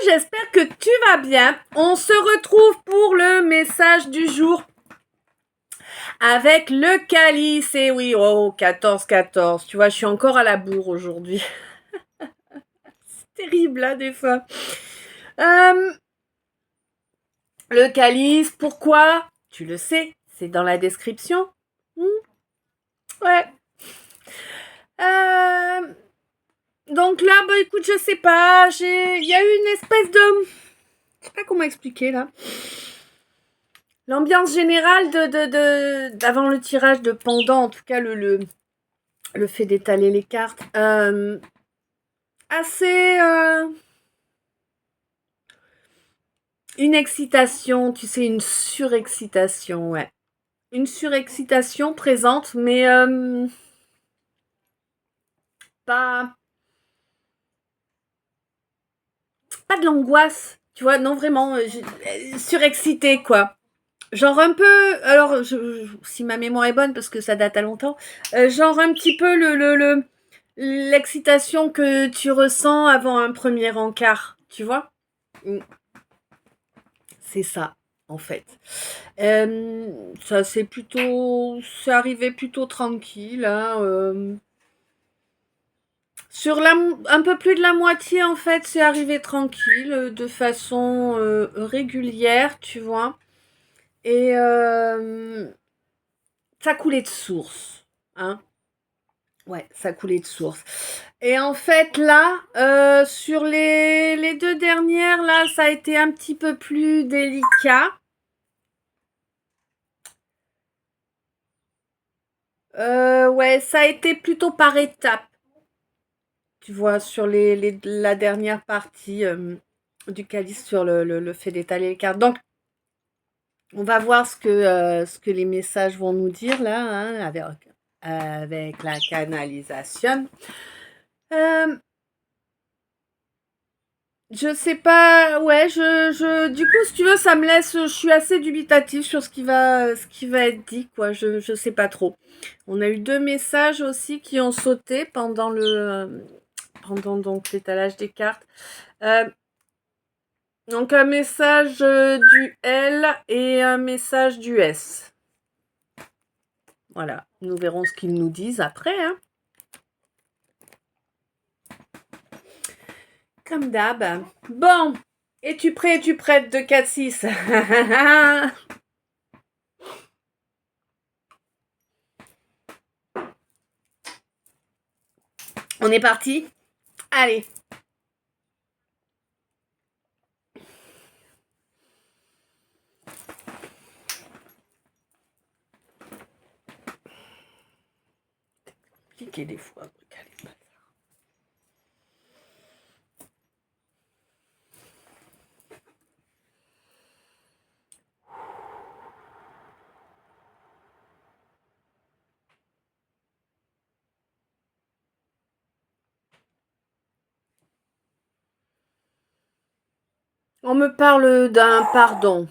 j'espère que tu vas bien. On se retrouve pour le message du jour avec le calice. Et oui, oh, 14-14. Tu vois, je suis encore à la bourre aujourd'hui. C'est terrible, là, des fois. Le calice, pourquoi? Tu le sais, c'est dans la description. Ouais. Donc là, bah écoute, je sais pas. Il y a eu une espèce de... Je sais pas comment expliquer, là. L'ambiance générale d'avant le tirage de pendant, en tout cas le fait d'étaler les cartes, assez une excitation, tu sais, une surexcitation, ouais. Une surexcitation présente, mais pas de l'angoisse, tu vois, non vraiment, surexcitée, quoi. Genre un peu, alors si ma mémoire est bonne parce que ça date à longtemps, genre un petit peu l'excitation que tu ressens avant un premier encart, tu vois. C'est ça en fait. Ça c'est arrivé plutôt tranquille. Hein, sur un peu plus de la moitié en fait, c'est arrivé tranquille, de façon régulière, tu vois. Et ça coulait de source, hein. Ouais, ça coulait de source. Et en fait, là, sur les deux dernières, là, ça a été un petit peu plus délicat. Ouais, ça a été plutôt par étapes. Tu vois, sur la dernière partie du calice sur le fait d'étaler les cartes. Donc, on va voir ce que les messages vont nous dire là, hein, avec la canalisation. Je sais pas, ouais, du coup, si tu veux, ça me laisse, je suis assez dubitative sur ce qui va être dit, quoi. Je sais pas trop. On a eu 2 messages aussi qui ont sauté pendant donc l'étalage des cartes. Donc un message du L et un message du S. Voilà, nous verrons ce qu'ils nous disent après, hein. Comme d'hab. Bon, es-tu prêt, es-tu prête de 4-6? On est parti? Allez. Compliqué des fois. On me parle d'un pardon.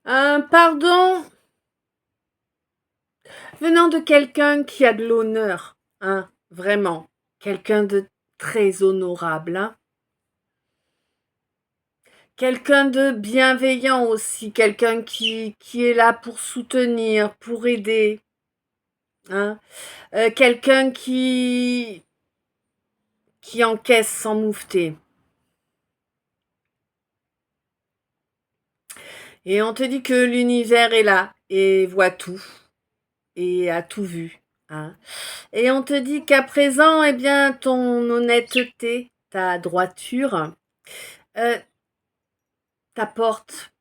Un pardon venant de quelqu'un qui a de l'honneur, hein, vraiment. Quelqu'un de très honorable, hein. Quelqu'un de bienveillant aussi, quelqu'un qui est là pour soutenir, pour aider, hein. Quelqu'un qui encaisse sans moufter. Et on te dit que l'univers est là et voit tout et a tout vu, hein. Et on te dit qu'à présent, eh bien, ton honnêteté, ta droiture, t'apporte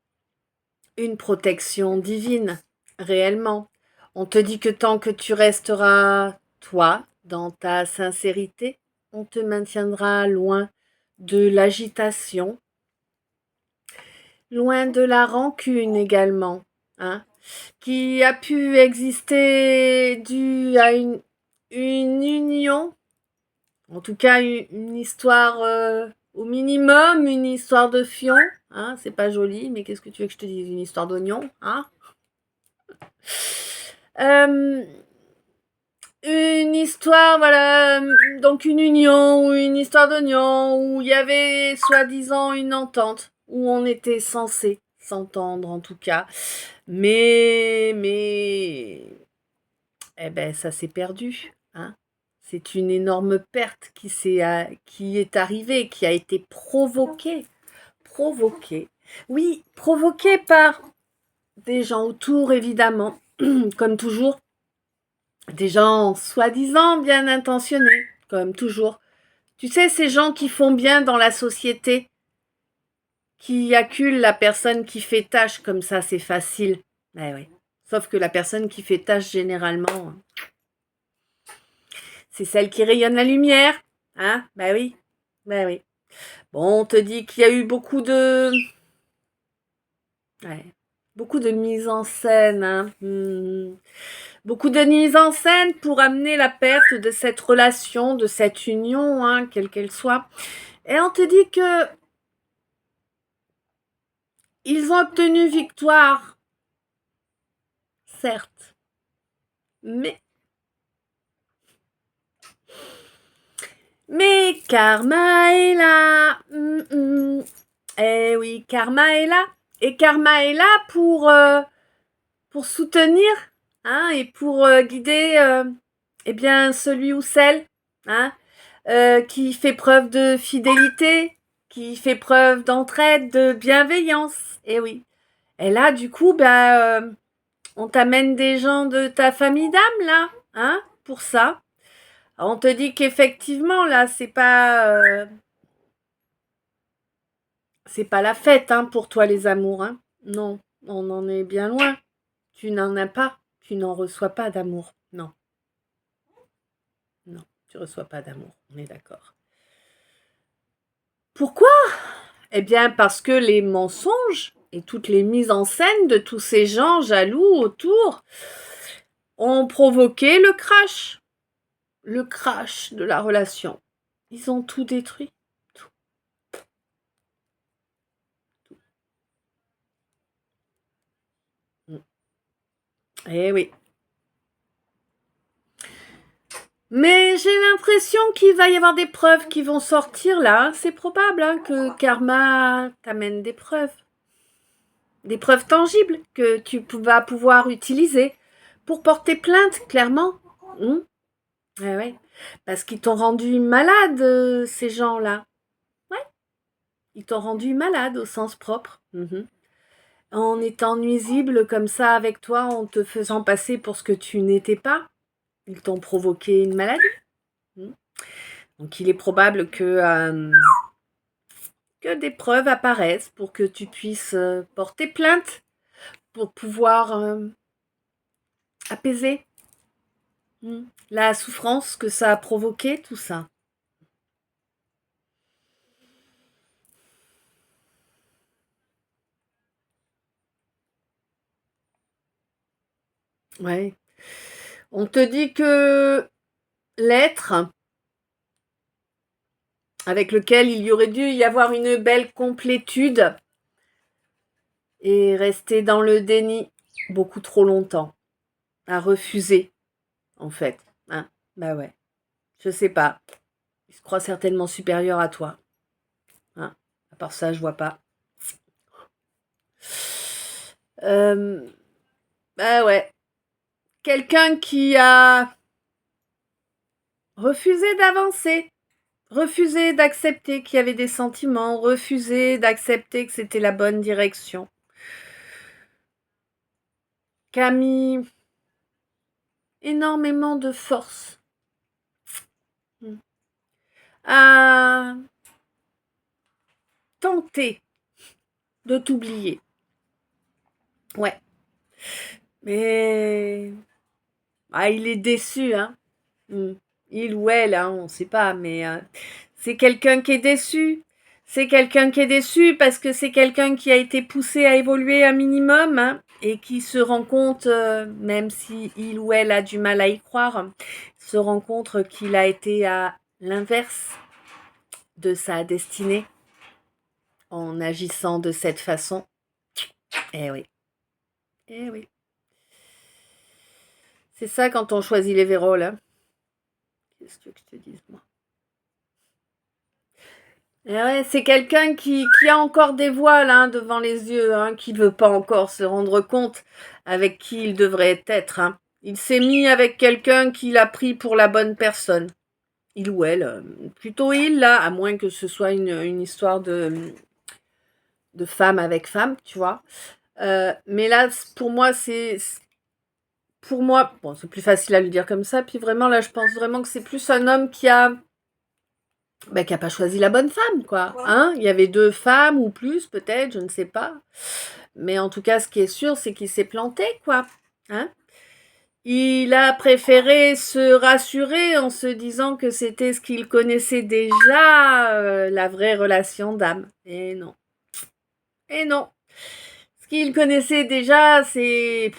une protection divine, réellement. On te dit que tant que tu resteras toi, dans ta sincérité, on te maintiendra loin de l'agitation, loin de la rancune également, hein, qui a pu exister dû à une union, en tout cas une histoire, au minimum une histoire de fion, hein, c'est pas joli, mais qu'est-ce que tu veux que je te dise, une histoire d'oignon, hein. une histoire, voilà, donc une union ou une histoire d'oignon où il y avait soi-disant une entente, où on était censé s'entendre en tout cas. Mais, eh ben, ça s'est perdu, hein. C'est une énorme perte qui est arrivée, qui a été provoquée. Provoquée. Oui, provoquée par des gens autour, évidemment, comme toujours. Des gens soi-disant bien intentionnés, comme toujours. Tu sais, ces gens qui font bien dans la société, qui acculent la personne qui fait tâche, comme ça c'est facile. Eh oui. Sauf que la personne qui fait tâche, généralement, c'est celle qui rayonne la lumière. Hein? Bah oui. Bah oui. Bon, on te dit qu'il y a eu beaucoup de... Ouais. Beaucoup de mise en scène, hein. Beaucoup de mise en scène pour amener la perte de cette relation, de cette union, hein, quelle qu'elle soit. Et on te dit que ils ont obtenu victoire, certes, mais karma est là. Eh oui, karma est là. Et karma est là pour soutenir, hein, et pour guider, eh bien, celui ou celle, hein, qui fait preuve de fidélité, qui fait preuve d'entraide, de bienveillance. Eh oui. Et là, du coup, bah, on t'amène des gens de ta famille d'âme, là, hein, pour ça. Alors, on te dit qu'effectivement, là, c'est pas la fête, hein, pour toi, les amours, hein. Non, on en est bien loin. Tu n'en as pas. Tu n'en reçois pas d'amour. Non, non, tu reçois pas d'amour. On est d'accord. Pourquoi? Eh bien, parce que les mensonges et toutes les mises en scène de tous ces gens jaloux autour ont provoqué le crash. Le crash de la relation. Ils ont tout détruit. Tout. Eh oui. Mais j'ai l'impression qu'il va y avoir des preuves qui vont sortir là. C'est probable, hein, que Karma t'amène des preuves. Des preuves tangibles que tu vas pouvoir utiliser pour porter plainte, clairement. Ouais, ouais. Parce qu'ils t'ont rendu malade, ces gens-là. Ouais, ils t'ont rendu malade au sens propre. En étant nuisible comme ça avec toi, en te faisant passer pour ce que tu n'étais pas. Ils t'ont provoqué une maladie. Mhm. Donc il est probable que des preuves apparaissent pour que tu puisses porter plainte, pour pouvoir apaiser la souffrance que ça a provoqué, tout ça. Ouais. On te dit que l'être avec lequel il y aurait dû y avoir une belle complétude est resté dans le déni beaucoup trop longtemps, a refusé en fait. Hein. Bah ouais, je sais pas. Il se croit certainement supérieur à toi. Hein. À part ça, je vois pas. Euh, bah ouais. Quelqu'un qui a refusé d'avancer, refusé d'accepter qu'il y avait des sentiments, refusé d'accepter que c'était la bonne direction. Qui a mis énormément de force à tenter de t'oublier. Ouais. Mais il est déçu, hein. Il ou elle, hein, on ne sait pas, mais c'est quelqu'un qui est déçu. C'est quelqu'un qui est déçu parce que c'est quelqu'un qui a été poussé à évoluer un minimum, hein, et qui se rend compte, même si il ou elle a du mal à y croire, se rend compte qu'il a été à l'inverse de sa destinée en agissant de cette façon. Eh oui, eh oui. C'est ça quand on choisit les vérolles, hein. Qu'est-ce que tu veux que je te dise, moi? Et ouais, c'est quelqu'un qui a encore des voiles hein, devant les yeux, hein, qui veut pas encore se rendre compte avec qui il devrait être. Hein. Il s'est mis avec quelqu'un qu'il a pris pour la bonne personne. Il ou elle. Plutôt il, là, à moins que ce soit une histoire de femme avec femme, tu vois. Mais là, pour moi, pour moi, bon, c'est plus facile à le dire comme ça. Puis vraiment, là, je pense vraiment que c'est plus un homme qui a pas choisi la bonne femme, quoi. Hein, il y avait 2 femmes ou plus, peut-être, je ne sais pas. Mais en tout cas, ce qui est sûr, c'est qu'il s'est planté, quoi. Hein. Il a préféré se rassurer en se disant que c'était ce qu'il connaissait déjà, la vraie relation d'âme. Et non. Et non. Ce qu'il connaissait déjà, c'est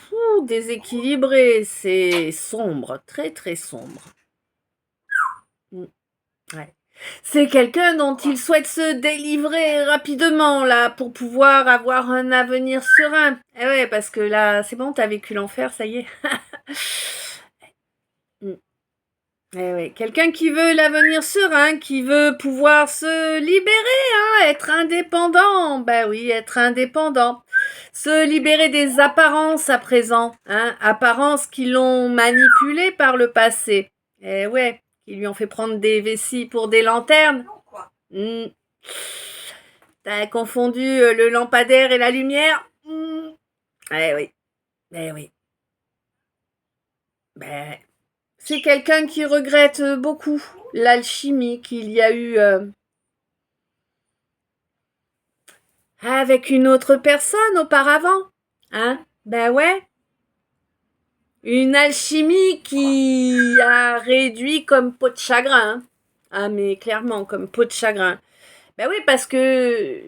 déséquilibré, c'est sombre, très très sombre. Ouais. C'est quelqu'un dont il souhaite se délivrer rapidement, là, pour pouvoir avoir un avenir serein. Eh ouais, parce que là, c'est bon, t'as vécu l'enfer, ça y est. Eh ouais, quelqu'un qui veut l'avenir serein, qui veut pouvoir se libérer, hein, être indépendant. Ben oui, être indépendant. Se libérer des apparences à présent, hein, apparences qui l'ont manipulé par le passé. Eh ouais, qui lui ont fait prendre des vessies pour des lanternes. Mmh. T'as confondu le lampadaire et la lumière. Eh oui, eh oui. Ben, c'est quelqu'un qui regrette beaucoup l'alchimie qu'il y a eu avec une autre personne auparavant. Hein? Ben ouais. Une alchimie qui a réduit comme peau de chagrin. Hein. Ah mais clairement comme peau de chagrin. Ben oui parce que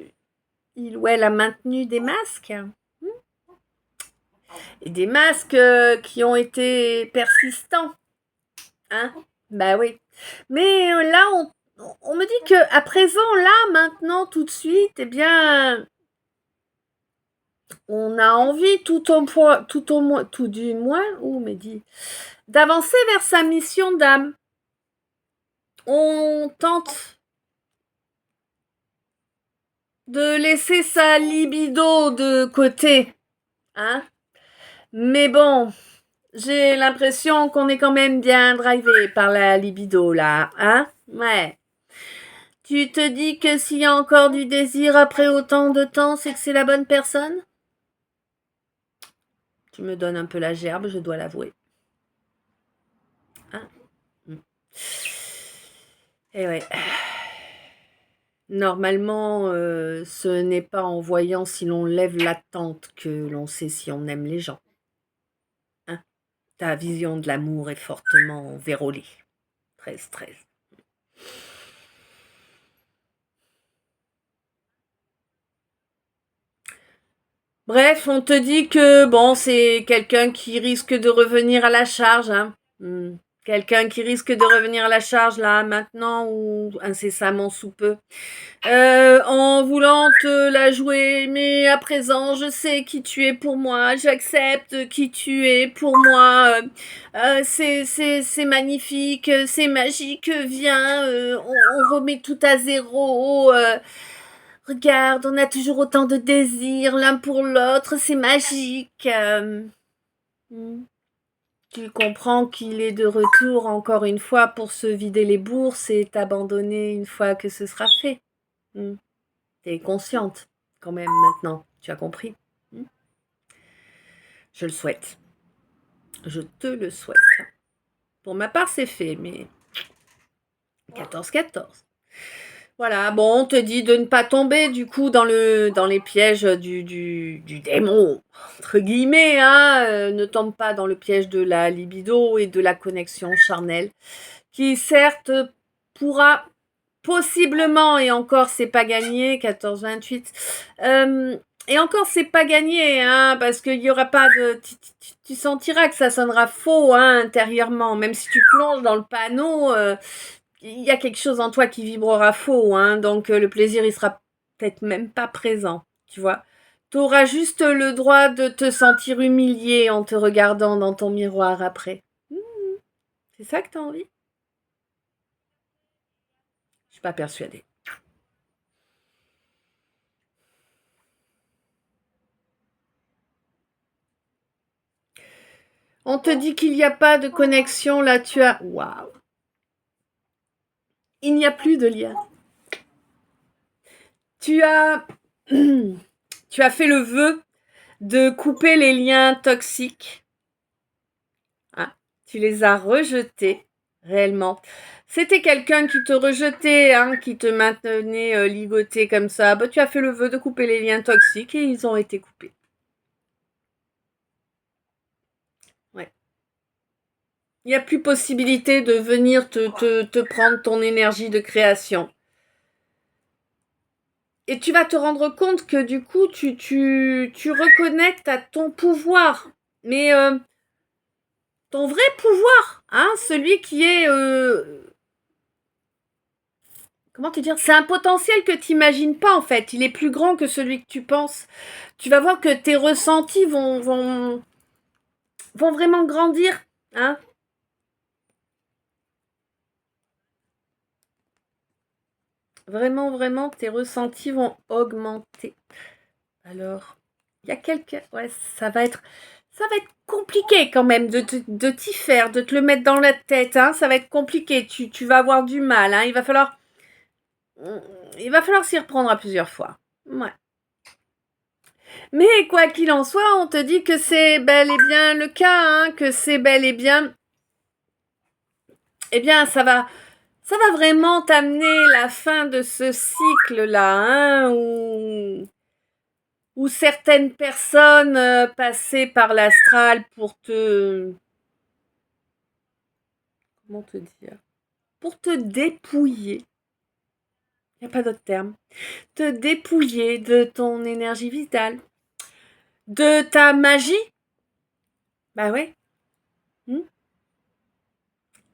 il ou elle a maintenu des masques. Et des masques qui ont été persistants. Hein? Ben oui. Mais là, on me dit que à présent, là, maintenant, tout de suite, eh bien, on a envie tout du moins, Mehdi, d'avancer vers sa mission d'âme. On tente de laisser sa libido de côté, hein. Mais bon, j'ai l'impression qu'on est quand même bien drivé par la libido, là, hein. Ouais. Tu te dis que s'il y a encore du désir après autant de temps, c'est que c'est la bonne personne? Tu me donnes un peu la gerbe, je dois l'avouer. Hein? Eh ouais. Normalement, ce n'est pas en voyant si l'on lève la tente que l'on sait si on aime les gens. Hein? Ta vision de l'amour est fortement vérolée. 13-13. Bref, on te dit que bon, c'est quelqu'un qui risque de revenir à la charge. Hein. Quelqu'un qui risque de revenir à la charge là, maintenant ou incessamment sous peu. En voulant te la jouer, mais à présent, je sais qui tu es pour moi, j'accepte qui tu es pour moi. C'est magnifique, c'est magique, viens, on remet tout à zéro. Regarde, on a toujours autant de désirs l'un pour l'autre, c'est magique. Tu comprends qu'il est de retour encore une fois pour se vider les bourses et t'abandonner une fois que ce sera fait. T'es consciente quand même maintenant, tu as compris? Je le souhaite. Je te le souhaite. Pour ma part, c'est fait, mais 14-14. Voilà, bon, on te dit de ne pas tomber du coup dans les pièges du démon, entre guillemets, hein. Ne tombe pas dans le piège de la libido et de la connexion charnelle, qui certes pourra possiblement, et encore c'est pas gagné, 14-28, et encore c'est pas gagné, hein, parce qu'il y aura pas de... Tu sentiras que ça sonnera faux, hein, intérieurement, même si tu plonges dans le panneau... il y a quelque chose en toi qui vibrera faux, hein, donc le plaisir, il sera peut-être même pas présent, tu vois. Tu auras juste le droit de te sentir humilié en te regardant dans ton miroir après. C'est ça que tu as envie? Je suis pas persuadée. On te dit qu'il n'y a pas de connexion, là tu as... Waouh. Il n'y a plus de lien. Tu as... tu as fait le vœu de couper les liens toxiques. Hein, tu les as rejetés, réellement. C'était quelqu'un qui te rejetait, hein, qui te maintenait ligoté comme ça. Bah, tu as fait le vœu de couper les liens toxiques et ils ont été coupés. Ouais. Il n'y a plus possibilité de venir te prendre ton énergie de création. Et tu vas te rendre compte que du coup, tu reconnectes à ton pouvoir. Mais ton vrai pouvoir, hein, celui qui est... comment te dire? C'est un potentiel que tu n'imagines pas en fait. Il est plus grand que celui que tu penses. Tu vas voir que tes ressentis vont vraiment grandir. Hein. Vraiment, vraiment, tes ressentis vont augmenter. Alors, il y a quelques... Ouais, ça va être compliqué quand même de t'y faire, de te le mettre dans la tête. Hein. Ça va être compliqué. Tu vas avoir du mal. Hein. Il va falloir s'y reprendre à plusieurs fois. Ouais. Mais quoi qu'il en soit, on te dit que c'est bel et bien le cas, hein, que c'est bel et bien... Eh bien, ça va vraiment t'amener la fin de ce cycle-là, hein, où certaines personnes passaient par l'astral pour te... Comment te dire? Pour te dépouiller. Il n'y a pas d'autre terme. Te dépouiller de ton énergie vitale. De ta magie. Bah ouais.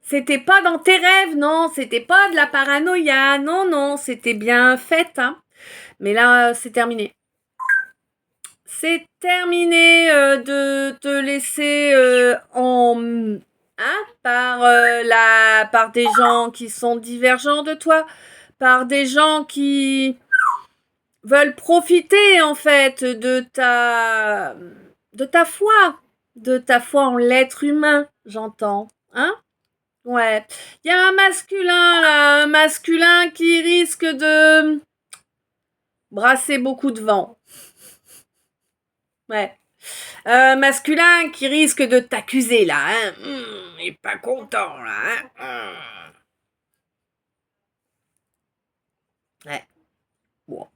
C'était pas dans tes rêves, non. C'était pas de la paranoïa. Non, non. C'était bien fait, hein. Mais là, c'est terminé. C'est terminé de te laisser par des gens qui sont divergents de toi, par des gens qui veulent profiter en fait de ta foi en l'être humain, j'entends, hein? Ouais, il y a un masculin là, un masculin qui risque de brasser beaucoup de vent. Ouais. Masculin qui risque de t'accuser là, hein. Il est pas content là, hein. Ouais. Bon.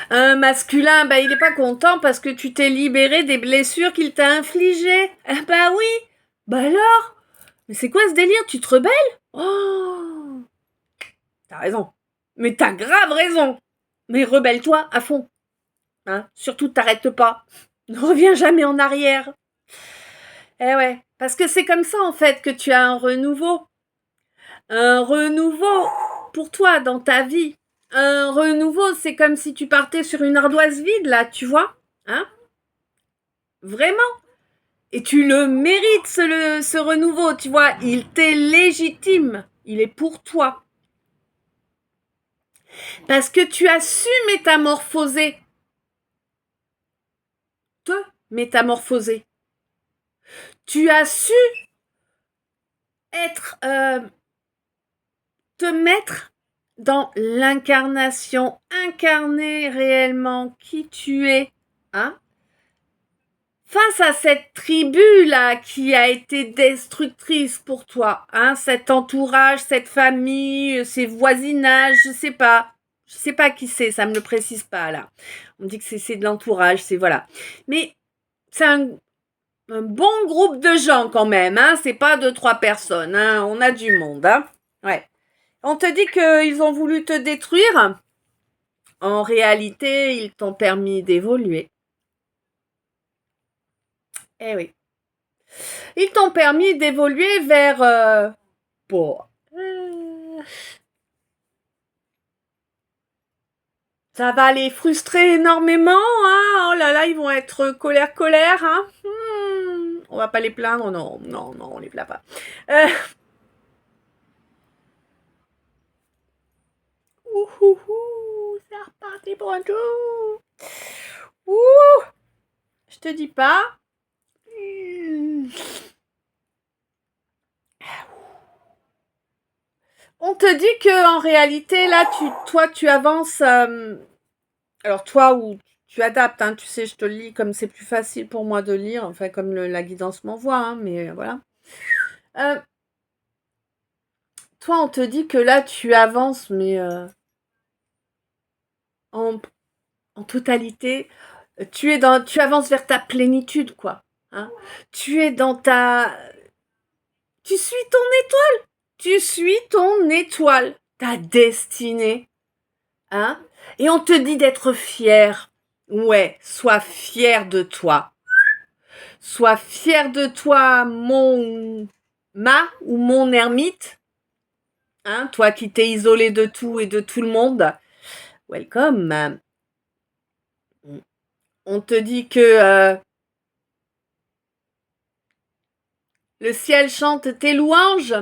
Un masculin, bah il est pas content parce que tu t'es libéré des blessures qu'il t'a infligées. Ah bah oui. Bah alors. Mais c'est quoi ce délire? Tu te rebelles? Oh. T'as raison. Mais t'as grave raison. Mais rebelle-toi à fond. Hein? Surtout t'arrêtes pas. Ne reviens jamais en arrière. Eh ouais. Parce que c'est comme ça en fait que tu as un renouveau. Un renouveau pour toi dans ta vie. Un renouveau, c'est comme si tu partais sur une ardoise vide, là, tu vois? Hein? Vraiment? Et tu le mérites, ce renouveau, tu vois? Il t'est légitime. Il est pour toi. Parce que tu as su métamorphoser. Te métamorphoser. Tu as su être... te mettre dans l'incarnation, incarner réellement qui tu es, hein? Face à cette tribu-là qui a été destructrice pour toi, hein, cet entourage, cette famille, ces voisinages, je sais pas qui c'est, ça me le précise pas là. On me dit que c'est de l'entourage, c'est voilà. Mais c'est un bon groupe de gens quand même, hein, c'est pas 2-3 personnes, hein, on a du monde, hein. Ouais. On te dit qu'ils ont voulu te détruire. En réalité, ils t'ont permis d'évoluer. Eh oui. Ils t'ont permis d'évoluer vers... Bon. Ça va les frustrer énormément, hein. Oh là là, ils vont être colère, hein. On va pas les plaindre, non, non, non, on les plaint pas. C'est reparti pour un tour. Ouh, je te dis pas. On te dit que en réalité là, tu avances. Alors toi ou tu adaptes, hein, tu sais, je te le lis comme c'est plus facile pour moi de lire, enfin comme la guidance m'envoie, hein, mais voilà. Toi, on te dit que là, tu avances, mais en, en totalité, tu avances vers ta plénitude, quoi. Hein. Tu es dans ta, tu suis ton étoile, tu suis ton étoile, ta destinée, hein. Et on te dit d'être fier. Ouais, sois fier de toi. Sois fier de toi, mon ermite. Hein, toi qui t'es isolé de tout et de tout le monde. Welcome. On te dit que le ciel chante tes louanges.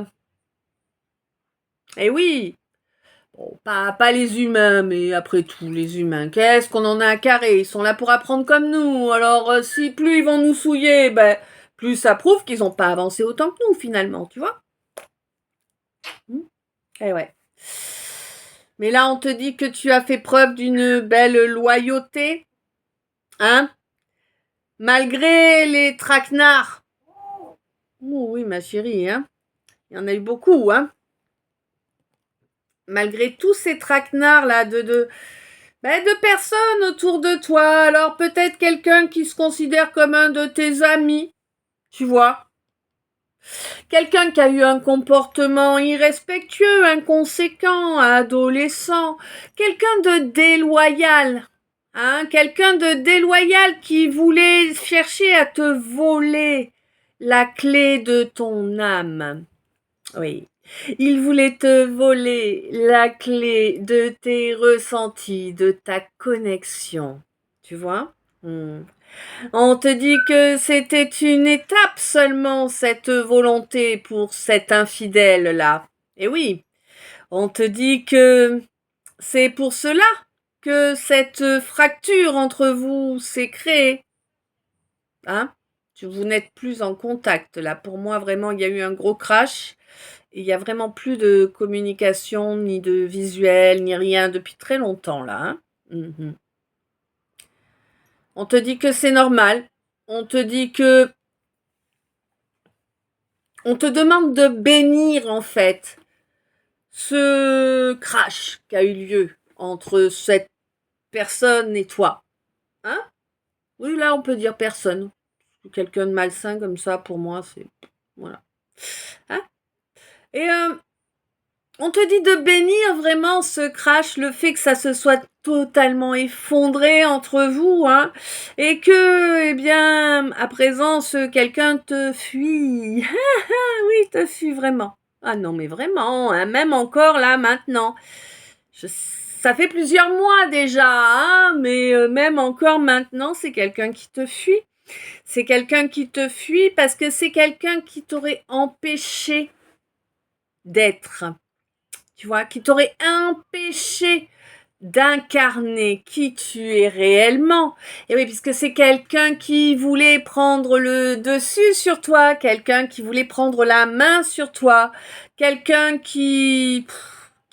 Eh oui. Bon, pas les humains, mais après tout, les humains, qu'est-ce qu'on en a à carrer? Ils sont là pour apprendre comme nous. Alors, si plus ils vont nous souiller, ben, plus ça prouve qu'ils n'ont pas avancé autant que nous, finalement, tu vois? Eh ouais. Mais là, on te dit que tu as fait preuve d'une belle loyauté, hein? Malgré les traquenards. Oh oui, ma chérie, hein? Il y en a eu beaucoup, hein? Malgré tous ces traquenards là de personnes autour de toi, alors peut-être quelqu'un qui se considère comme un de tes amis, tu vois, quelqu'un qui a eu un comportement irrespectueux, inconséquent, adolescent, quelqu'un de déloyal, hein, quelqu'un de déloyal qui voulait chercher à te voler la clé de ton âme. Oui. Il voulait te voler la clé de tes ressentis, de ta connexion. Tu vois? On te dit que c'était une étape seulement, cette volonté pour cet infidèle-là. Et oui, on te dit que c'est pour cela que cette fracture entre vous s'est créée. Hein? Vous n'êtes plus en contact. Là, pour moi, vraiment, il y a eu un gros crash. Il n'y a vraiment plus de communication, ni de visuel, ni rien depuis très longtemps, là. Hein. On te dit que c'est normal. On te dit que... On te demande de bénir, en fait, ce crash qui a eu lieu entre cette personne et toi. Hein? Oui, là, on peut dire personne. Quelqu'un de malsain comme ça, pour moi, c'est... Voilà. Hein? Et on te dit de bénir vraiment ce crash, le fait que ça se soit totalement effondré entre vous, hein, et que, eh bien, à présent, quelqu'un te fuit. Oui, te fuit vraiment. Ah non, mais vraiment, hein, même encore là, maintenant. Ça fait plusieurs mois déjà, hein, mais même encore maintenant, c'est quelqu'un qui te fuit. C'est quelqu'un qui te fuit parce que c'est quelqu'un qui t'aurait empêché d'être. Tu vois, qui t'aurait empêché d'incarner qui tu es réellement. Et oui, puisque c'est quelqu'un qui voulait prendre le dessus sur toi, quelqu'un qui voulait prendre la main sur toi, quelqu'un qui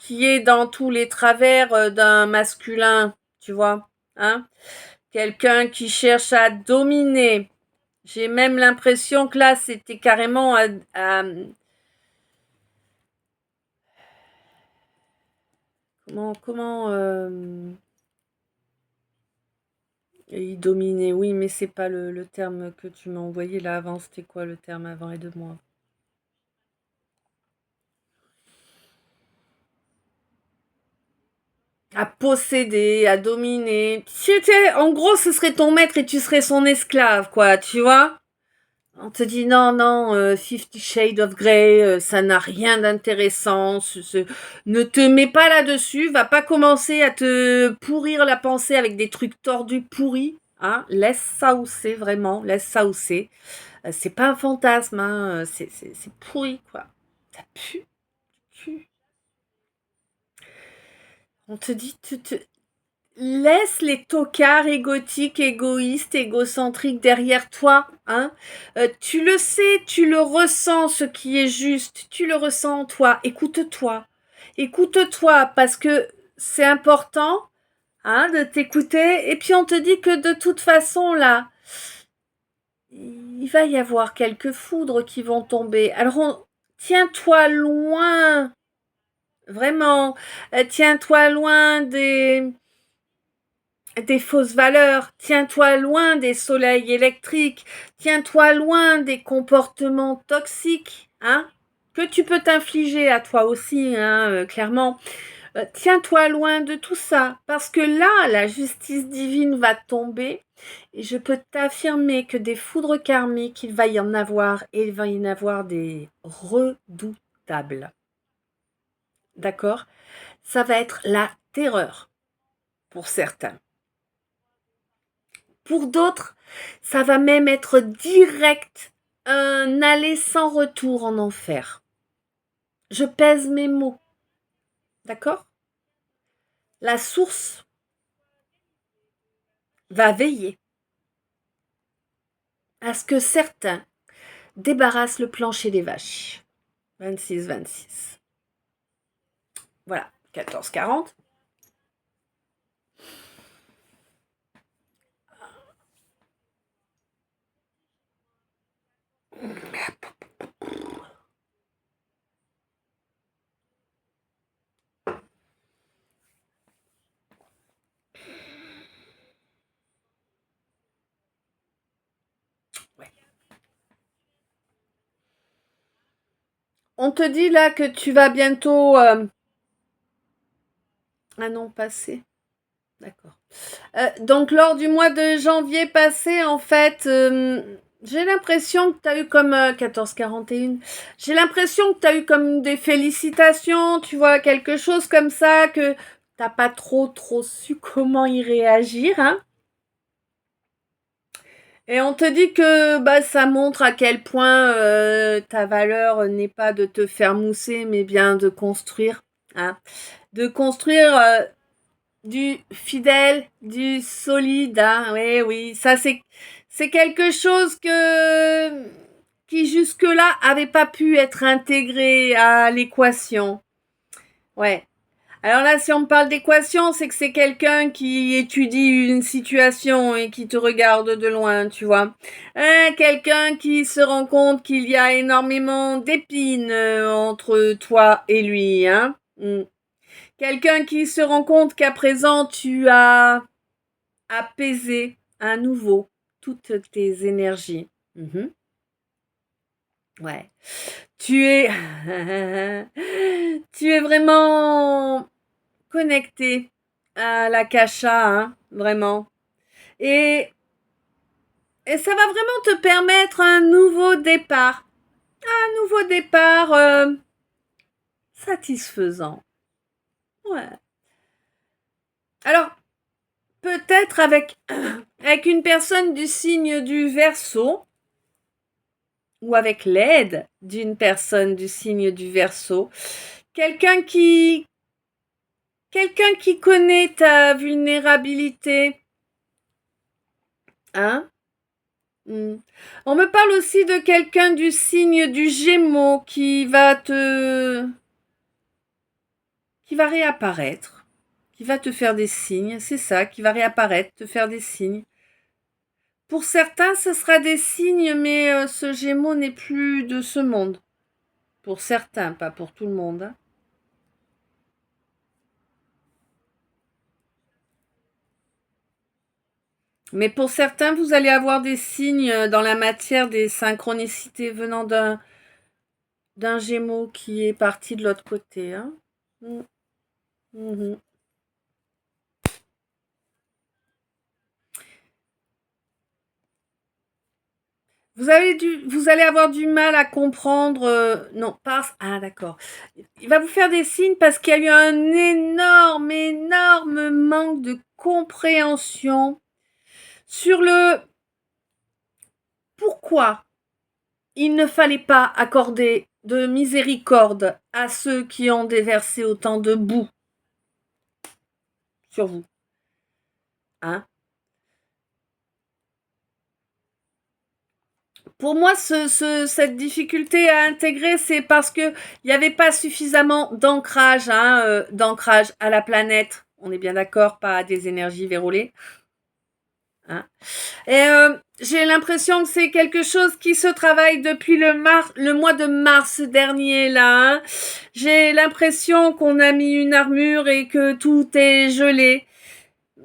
est dans tous les travers d'un masculin, tu vois, hein, quelqu'un qui cherche à dominer. J'ai même l'impression que là, c'était carrément comment il dominait, oui, mais c'est pas le terme que tu m'as envoyé là avant. C'était quoi le terme avant et de moi? À posséder, à dominer. En gros, ce serait ton maître et tu serais son esclave, quoi, tu vois? On te dit non, non, 50 Shades of Grey, ça n'a rien d'intéressant. Ne te mets pas là-dessus, va pas commencer à te pourrir la pensée avec des trucs tordus pourris. Hein, laisse ça où c'est, vraiment, laisse ça où c'est. C'est pas un fantasme, hein, c'est pourri, quoi. Ça pue. On te dit, laisse les tocards égotiques, égoïstes, égocentriques derrière toi. Hein. Tu le sais, tu le ressens, ce qui est juste. Tu le ressens, toi. Écoute-toi. Écoute-toi, parce que c'est important de t'écouter. Et puis on te dit que de toute façon, là, il va y avoir quelques foudres qui vont tomber. Alors, tiens-toi loin. Vraiment. Tiens-toi loin des fausses valeurs, tiens-toi loin des soleils électriques, tiens-toi loin des comportements toxiques, que tu peux t'infliger à toi aussi, clairement. Tiens-toi loin de tout ça, parce que là, la justice divine va tomber, et je peux t'affirmer que des foudres karmiques, il va y en avoir, et il va y en avoir des redoutables. D'accord? Ça va être la terreur pour certains. Pour d'autres, ça va même être direct un aller sans retour en enfer. Je pèse mes mots. D'accord? La source va veiller à ce que certains débarrassent le plancher des vaches. 26. Voilà, 14-40. Ouais. On te dit là que tu vas bientôt... Ah non, passer. D'accord. Donc lors du mois de janvier passé, en fait, j'ai l'impression que tu as eu comme 14-41. J'ai l'impression que tu as eu comme des félicitations, tu vois, quelque chose comme ça, que t'as pas trop su comment y réagir, hein. Et on te dit que ça montre à quel point ta valeur n'est pas de te faire mousser, mais bien de construire, hein. De construire du fidèle, du solide, hein. Oui, ça c'est quelque chose qui jusque-là avait pas pu être intégré à l'équation. Ouais. Alors là, si on me parle d'équation, c'est que c'est quelqu'un qui étudie une situation et qui te regarde de loin, tu vois. Quelqu'un qui se rend compte qu'il y a énormément d'épines entre toi et lui, hein. Quelqu'un qui se rend compte qu'à présent, tu as apaisé à nouveau toutes tes énergies. Ouais. Tu es... tu es vraiment connecté à l'akasha, vraiment. Et ça va vraiment te permettre un nouveau départ. Un nouveau départ satisfaisant. Ouais. Alors, peut-être avec une personne du signe du Verseau, ou avec l'aide d'une personne du signe du Verseau, quelqu'un qui connaît ta vulnérabilité, hein. On me parle aussi de quelqu'un du signe du Gémeaux qui va réapparaître, qui va te faire des signes, c'est ça, qui va réapparaître, te faire des signes. Pour certains, ce sera des signes, mais ce Gémeaux n'est plus de ce monde. Pour certains, pas pour tout le monde, hein. Mais pour certains, vous allez avoir des signes dans la matière, des synchronicités venant d'un Gémeaux qui est parti de l'autre côté, hein. Vous allez avoir du mal à comprendre. Non, pas. Ah, d'accord. Il va vous faire des signes parce qu'il y a eu un énorme manque de compréhension sur le pourquoi il ne fallait pas accorder de miséricorde à ceux qui ont déversé autant de boue. sur vous. Hein? Pour moi, cette difficulté à intégrer, c'est parce que il n'y avait pas suffisamment d'ancrage, hein, d'ancrage à la planète. On est bien d'accord, pas à des énergies vérolées. Hein. Et j'ai l'impression que c'est quelque chose qui se travaille depuis le mois de mars dernier là. Hein. J'ai l'impression qu'on a mis une armure et que tout est gelé.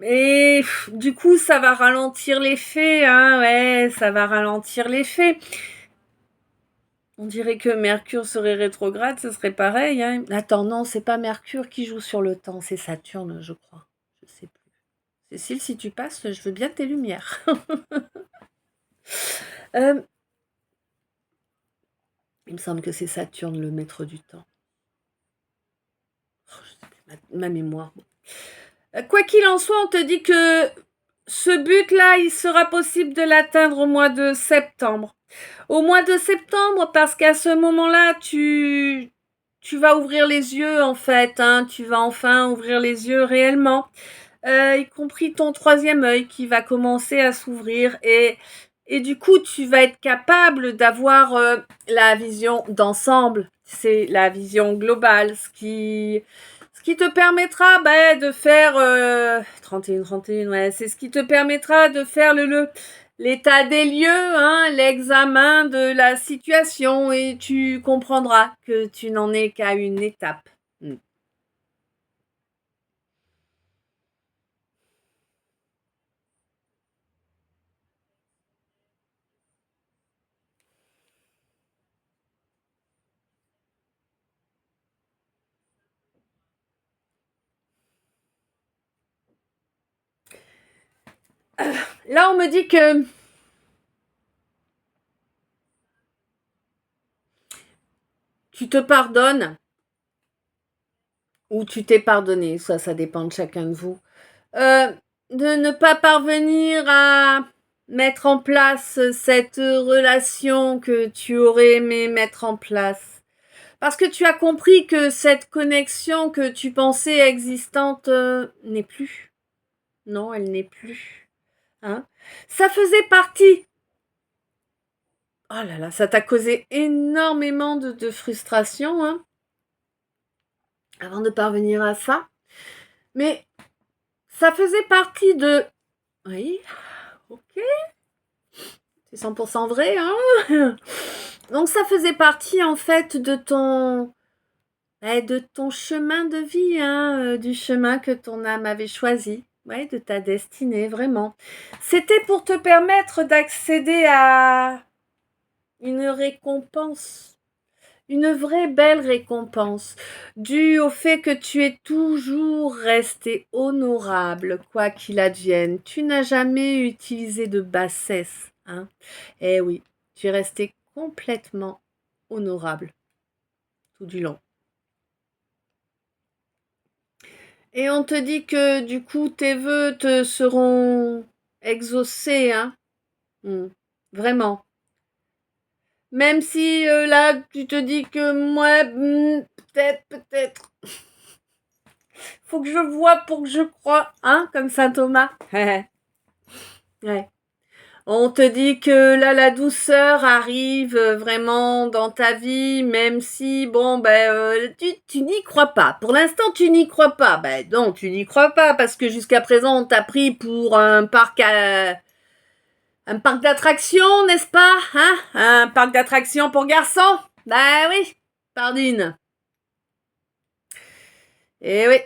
Et du coup, ça va ralentir l'effet, hein, ouais, ça va ralentir l'effet. On dirait que Mercure serait rétrograde, ce serait pareil, hein. Attends, non, c'est pas Mercure qui joue sur le temps, c'est Saturne, je crois. Je sais plus. Cécile, si tu passes, je veux bien tes lumières. Il me semble que c'est Saturne, le maître du temps. Oh, je sais plus, ma mémoire. Quoi qu'il en soit, on te dit que ce but-là, il sera possible de l'atteindre au mois de septembre. Au mois de septembre, parce qu'à ce moment-là, tu vas ouvrir les yeux, en fait. Hein, tu vas enfin ouvrir les yeux réellement. Y compris ton troisième œil qui va commencer à s'ouvrir. Et du coup, tu vas être capable d'avoir la vision d'ensemble. C'est la vision globale, ce qui te permettra de faire 31, ouais, c'est ce qui te permettra de faire l'état des lieux, hein, l'examen de la situation, et tu comprendras que tu n'en es qu'à une étape. Là, on me dit que tu te pardonnes ou tu t'es pardonné, ça dépend de chacun de vous, de ne pas parvenir à mettre en place cette relation que tu aurais aimé mettre en place. Parce que tu as compris que cette connexion que tu pensais existante n'est plus. Non, elle n'est plus. Hein? Ça faisait partie. Oh là là, ça t'a causé énormément de frustration, hein, avant de parvenir à ça. Mais ça faisait partie de... Oui, ok. C'est 100% vrai, hein. Donc ça faisait partie, en fait, de ton chemin de vie, hein, du chemin que ton âme avait choisi. Ouais, de ta destinée, vraiment. C'était pour te permettre d'accéder à une récompense. Une vraie belle récompense, due au fait que tu es toujours resté honorable, quoi qu'il advienne. Tu n'as jamais utilisé de bassesse, hein. Eh oui, tu es resté complètement honorable tout du long. Et on te dit que du coup tes vœux te seront exaucés, hein. Vraiment. Même si là tu te dis que moi, peut-être. Faut que je vois pour que je croie, hein, comme saint Thomas. Ouais. On te dit que là, la douceur arrive vraiment dans ta vie, même si, bon, tu n'y crois pas. Pour l'instant, tu n'y crois pas. Ben non, tu n'y crois pas, parce que jusqu'à présent, on t'a pris pour un parc d'attractions, n'est-ce pas, hein? Un parc d'attractions pour garçons. Ben oui, pardine. Eh oui.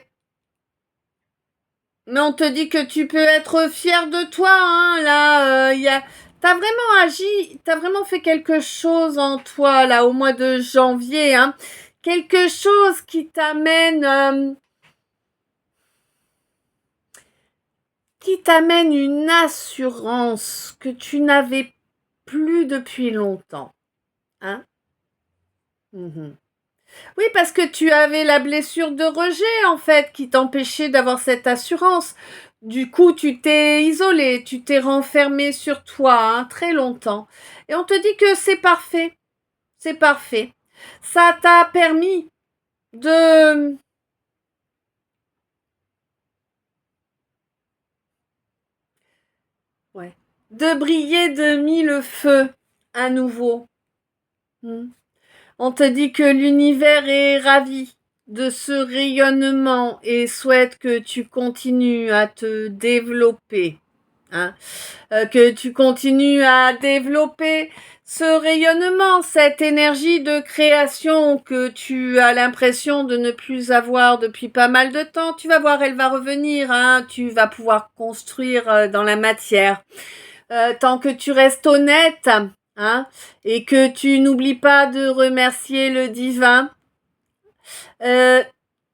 Mais on te dit que tu peux être fier de toi, hein, là, t'as vraiment agi, t'as vraiment fait quelque chose en toi, là, au mois de janvier, hein. Quelque chose qui t'amène une assurance que tu n'avais plus depuis longtemps, hein. Oui, parce que tu avais la blessure de rejet, en fait, qui t'empêchait d'avoir cette assurance. Du coup, tu t'es isolé, tu t'es renfermé sur toi, hein, très longtemps. Et on te dit que c'est parfait. C'est parfait. Ça t'a permis de Ouais. De briller de mille feux à nouveau. On te dit que l'univers est ravi de ce rayonnement et souhaite que tu continues à te développer. Hein, que tu continues à développer ce rayonnement, cette énergie de création que tu as l'impression de ne plus avoir depuis pas mal de temps. Tu vas voir, elle va revenir. Hein, tu vas pouvoir construire dans la matière. Tant que tu restes honnête, hein, et que tu n'oublies pas de remercier le divin,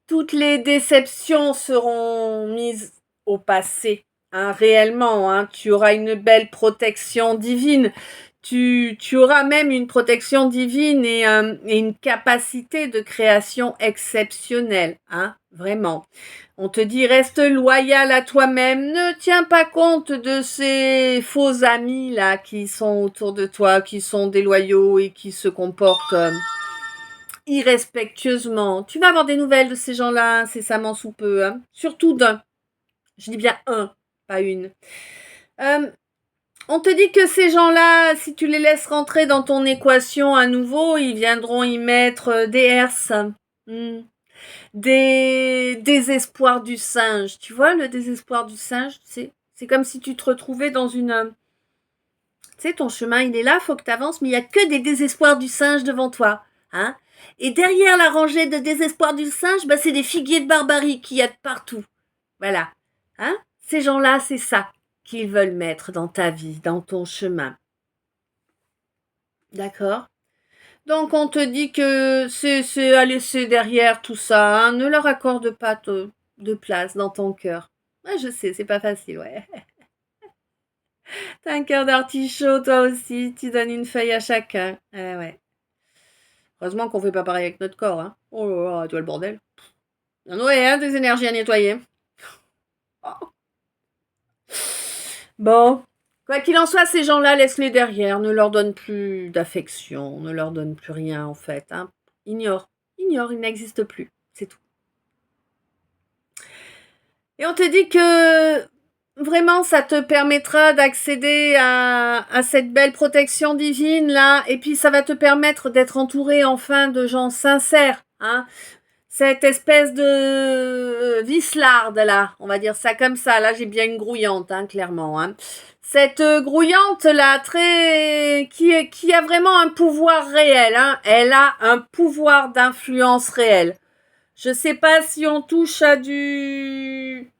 toutes les déceptions seront mises au passé. Hein, réellement, hein, tu auras une belle protection divine. Tu auras même une protection divine et une capacité de création exceptionnelle. Hein, vraiment. On te dit, reste loyal à toi-même. Ne tiens pas compte de ces faux amis là qui sont autour de toi, qui sont déloyaux et qui se comportent irrespectueusement. Tu vas avoir des nouvelles de ces gens-là incessamment sous peu. Hein. Surtout d'un. Je dis bien un, pas une. On te dit que ces gens-là, si tu les laisses rentrer dans ton équation à nouveau, ils viendront y mettre des herses. Des désespoirs du singe. Tu vois le désespoir du singe, c'est comme si tu te retrouvais dans une... Tu sais, ton chemin, il est là, faut que tu avances, mais il n'y a que des désespoirs du singe devant toi. Hein. Et derrière la rangée de désespoir du singe, bah, c'est des figuiers de barbarie qu'il y a de partout. Voilà. Hein. Ces gens-là, c'est ça qu'ils veulent mettre dans ta vie, dans ton chemin. D'accord. Donc on te dit que c'est à laisser derrière tout ça, hein. Ne leur accorde pas de place dans ton cœur. Ouais, je sais, c'est pas facile, ouais. T'as un cœur d'artichaut, toi aussi, tu donnes une feuille à chacun. Ouais. Heureusement qu'on fait pas pareil avec notre corps, hein. Oh là là, tu vois le bordel. Ouais, hein, des énergies à nettoyer. Oh. Bon. Quoi qu'il en soit, ces gens-là, laisse-les derrière, ne leur donne plus d'affection, ne leur donne plus rien en fait. Hein. Ignore, ils n'existent plus, c'est tout. Et on te dit que vraiment ça te permettra d'accéder à cette belle protection divine là, et puis ça va te permettre d'être entouré enfin de gens sincères. Hein. Cette espèce de vislarde là, on va dire ça comme ça. Là, j'ai bien une grouillante, hein, clairement. Hein. Cette grouillante là, qui a vraiment un pouvoir réel. Hein. Elle a un pouvoir d'influence réel. Je sais pas si on touche à du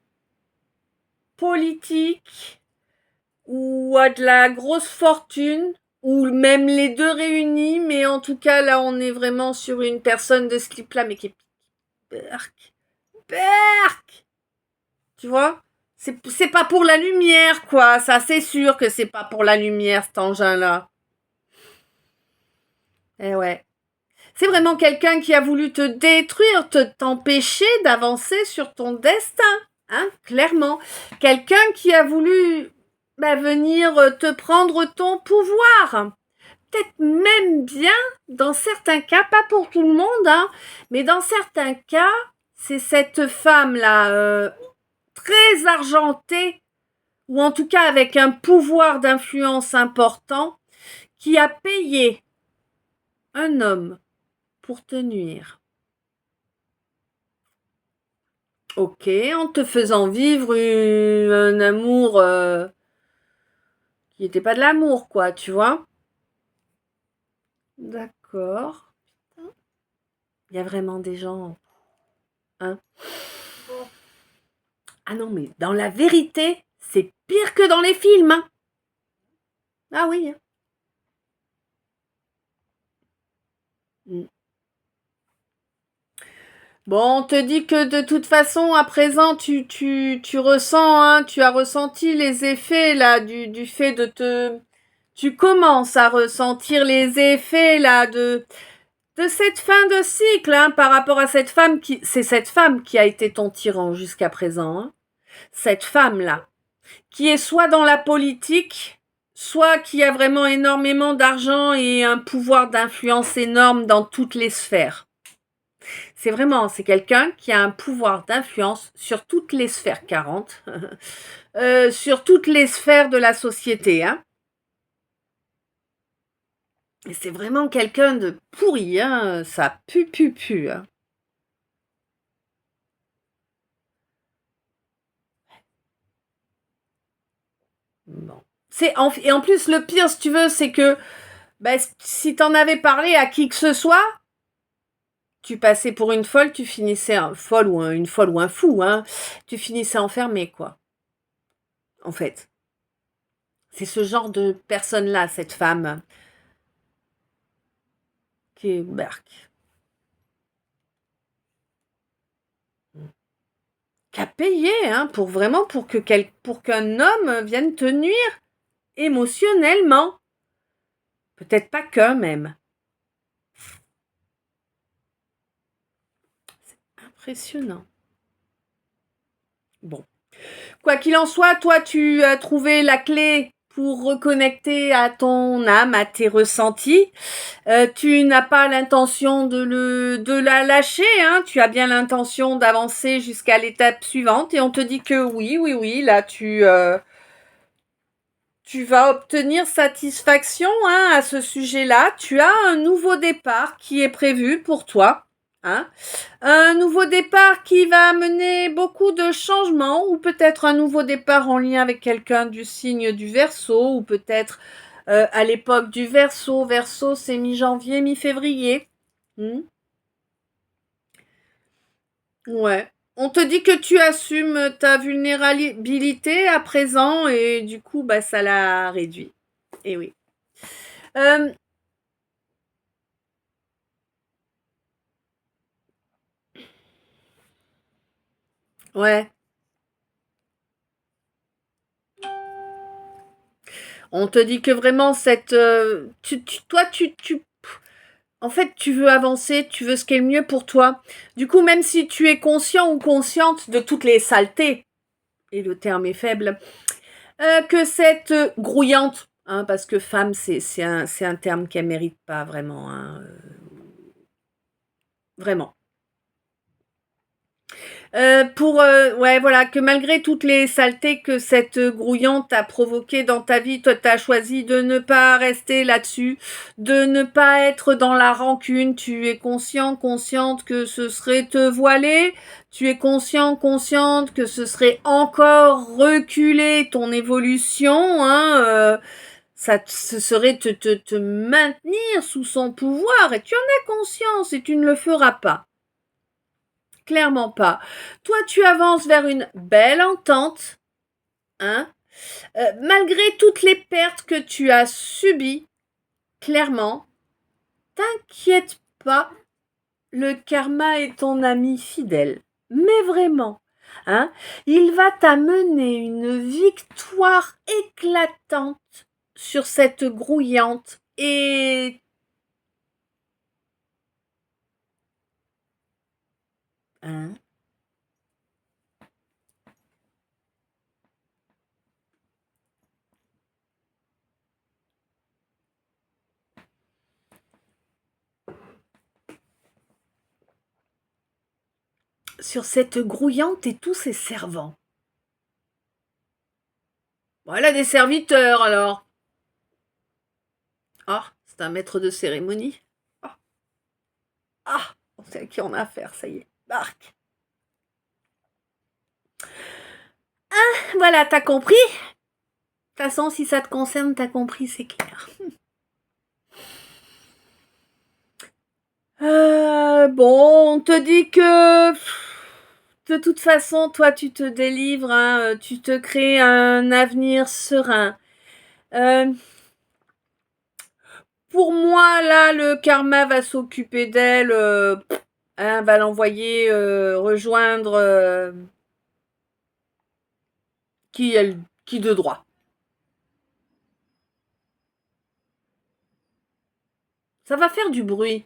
politique ou à de la grosse fortune ou même les deux réunis, mais en tout cas là, on est vraiment sur une personne de ce type-là, mais qui est Berk. Tu vois, c'est pas pour la lumière, quoi. Ça, c'est sûr que c'est pas pour la lumière, cet engin-là. Eh ouais. C'est vraiment quelqu'un qui a voulu te détruire, t'empêcher d'avancer sur ton destin. Hein, clairement. Quelqu'un qui a voulu venir te prendre ton pouvoir. Peut-être même bien, dans certains cas, pas pour tout le monde, hein, mais dans certains cas, c'est cette femme-là, très argentée, ou en tout cas avec un pouvoir d'influence important, qui a payé un homme pour te nuire. Ok, en te faisant vivre un amour qui n'était pas de l'amour, quoi, tu vois. D'accord. Il y a vraiment des gens... Hein. Ah non, mais dans la vérité, c'est pire que dans les films. Hein. Ah oui. Hein. Bon, on te dit que de toute façon, à présent, tu ressens, hein, tu as ressenti les effets là du fait de te... Tu commences à ressentir les effets là de cette fin de cycle, hein, par rapport à cette femme qui... C'est cette femme qui a été ton tyran jusqu'à présent. Hein. Cette femme-là, qui est soit dans la politique, soit qui a vraiment énormément d'argent et un pouvoir d'influence énorme dans toutes les sphères. C'est quelqu'un qui a un pouvoir d'influence sur toutes les sphères 40, sur toutes les sphères de la société, hein. Et c'est vraiment quelqu'un de pourri, hein. Ça pue, hein. Bon. Et en plus, le pire, si tu veux, c'est que si t'en avais parlé à qui que ce soit, tu passais pour une folle, tu finissais une folle ou un fou, hein. Tu finissais enfermé, quoi. En fait. C'est ce genre de personne-là, cette femme, qui est Berk. Qui a payé, hein, pour qu'un homme vienne te nuire émotionnellement. Peut-être pas qu'un même. C'est impressionnant. Bon. Quoi qu'il en soit, toi, tu as trouvé la clé pour reconnecter à ton âme, à tes ressentis. Tu n'as pas l'intention de la lâcher, hein. Tu as bien l'intention d'avancer jusqu'à l'étape suivante et on te dit que oui, là, tu vas obtenir satisfaction, hein, à ce sujet-là. Tu as un nouveau départ qui est prévu pour toi. Hein, un nouveau départ qui va amener beaucoup de changements, ou peut-être un nouveau départ en lien avec quelqu'un du signe du Verseau, ou peut-être à l'époque du Verseau. Verseau, c'est mi-janvier, mi-février. Ouais. On te dit que tu assumes ta vulnérabilité à présent et du coup, ça l'a réduit. Et oui. Euh, ouais. On te dit que vraiment en fait, tu veux avancer, tu veux ce qui est le mieux pour toi. Du coup, même si tu es conscient ou consciente de toutes les saletés, et le terme est faible, que cette grouillante, hein, parce que femme, c'est un terme qu'elle mérite pas vraiment, hein, vraiment. Ouais, voilà, que malgré toutes les saletés que cette grouillante a provoquées dans ta vie, toi, t'as choisi de ne pas rester là-dessus, de ne pas être dans la rancune. Tu es consciente que ce serait te voiler. Tu es consciente que ce serait encore reculer ton évolution, hein, ce serait te maintenir sous son pouvoir et tu en as conscience et tu ne le feras pas. Clairement pas. Toi, tu avances vers une belle entente, hein, malgré toutes les pertes que tu as subies, clairement, t'inquiète pas, le karma est ton ami fidèle. Mais vraiment, hein, il va t'amener une victoire éclatante sur cette grouillante et... Hein? Sur cette grouillante et tous ses servants. Voilà des serviteurs alors. Ah, c'est un maître de cérémonie. Ah, on sait à qui on a affaire, ça y est. Marc. Ah, voilà, t'as compris? De toute façon, si ça te concerne, t'as compris, c'est clair. Bon, on te dit que de toute façon, toi, tu te délivres, hein, tu te crées un avenir serein. Pour moi, là, le karma va s'occuper d'elle, hein, va l'envoyer rejoindre qui de droit. Ça va faire du bruit.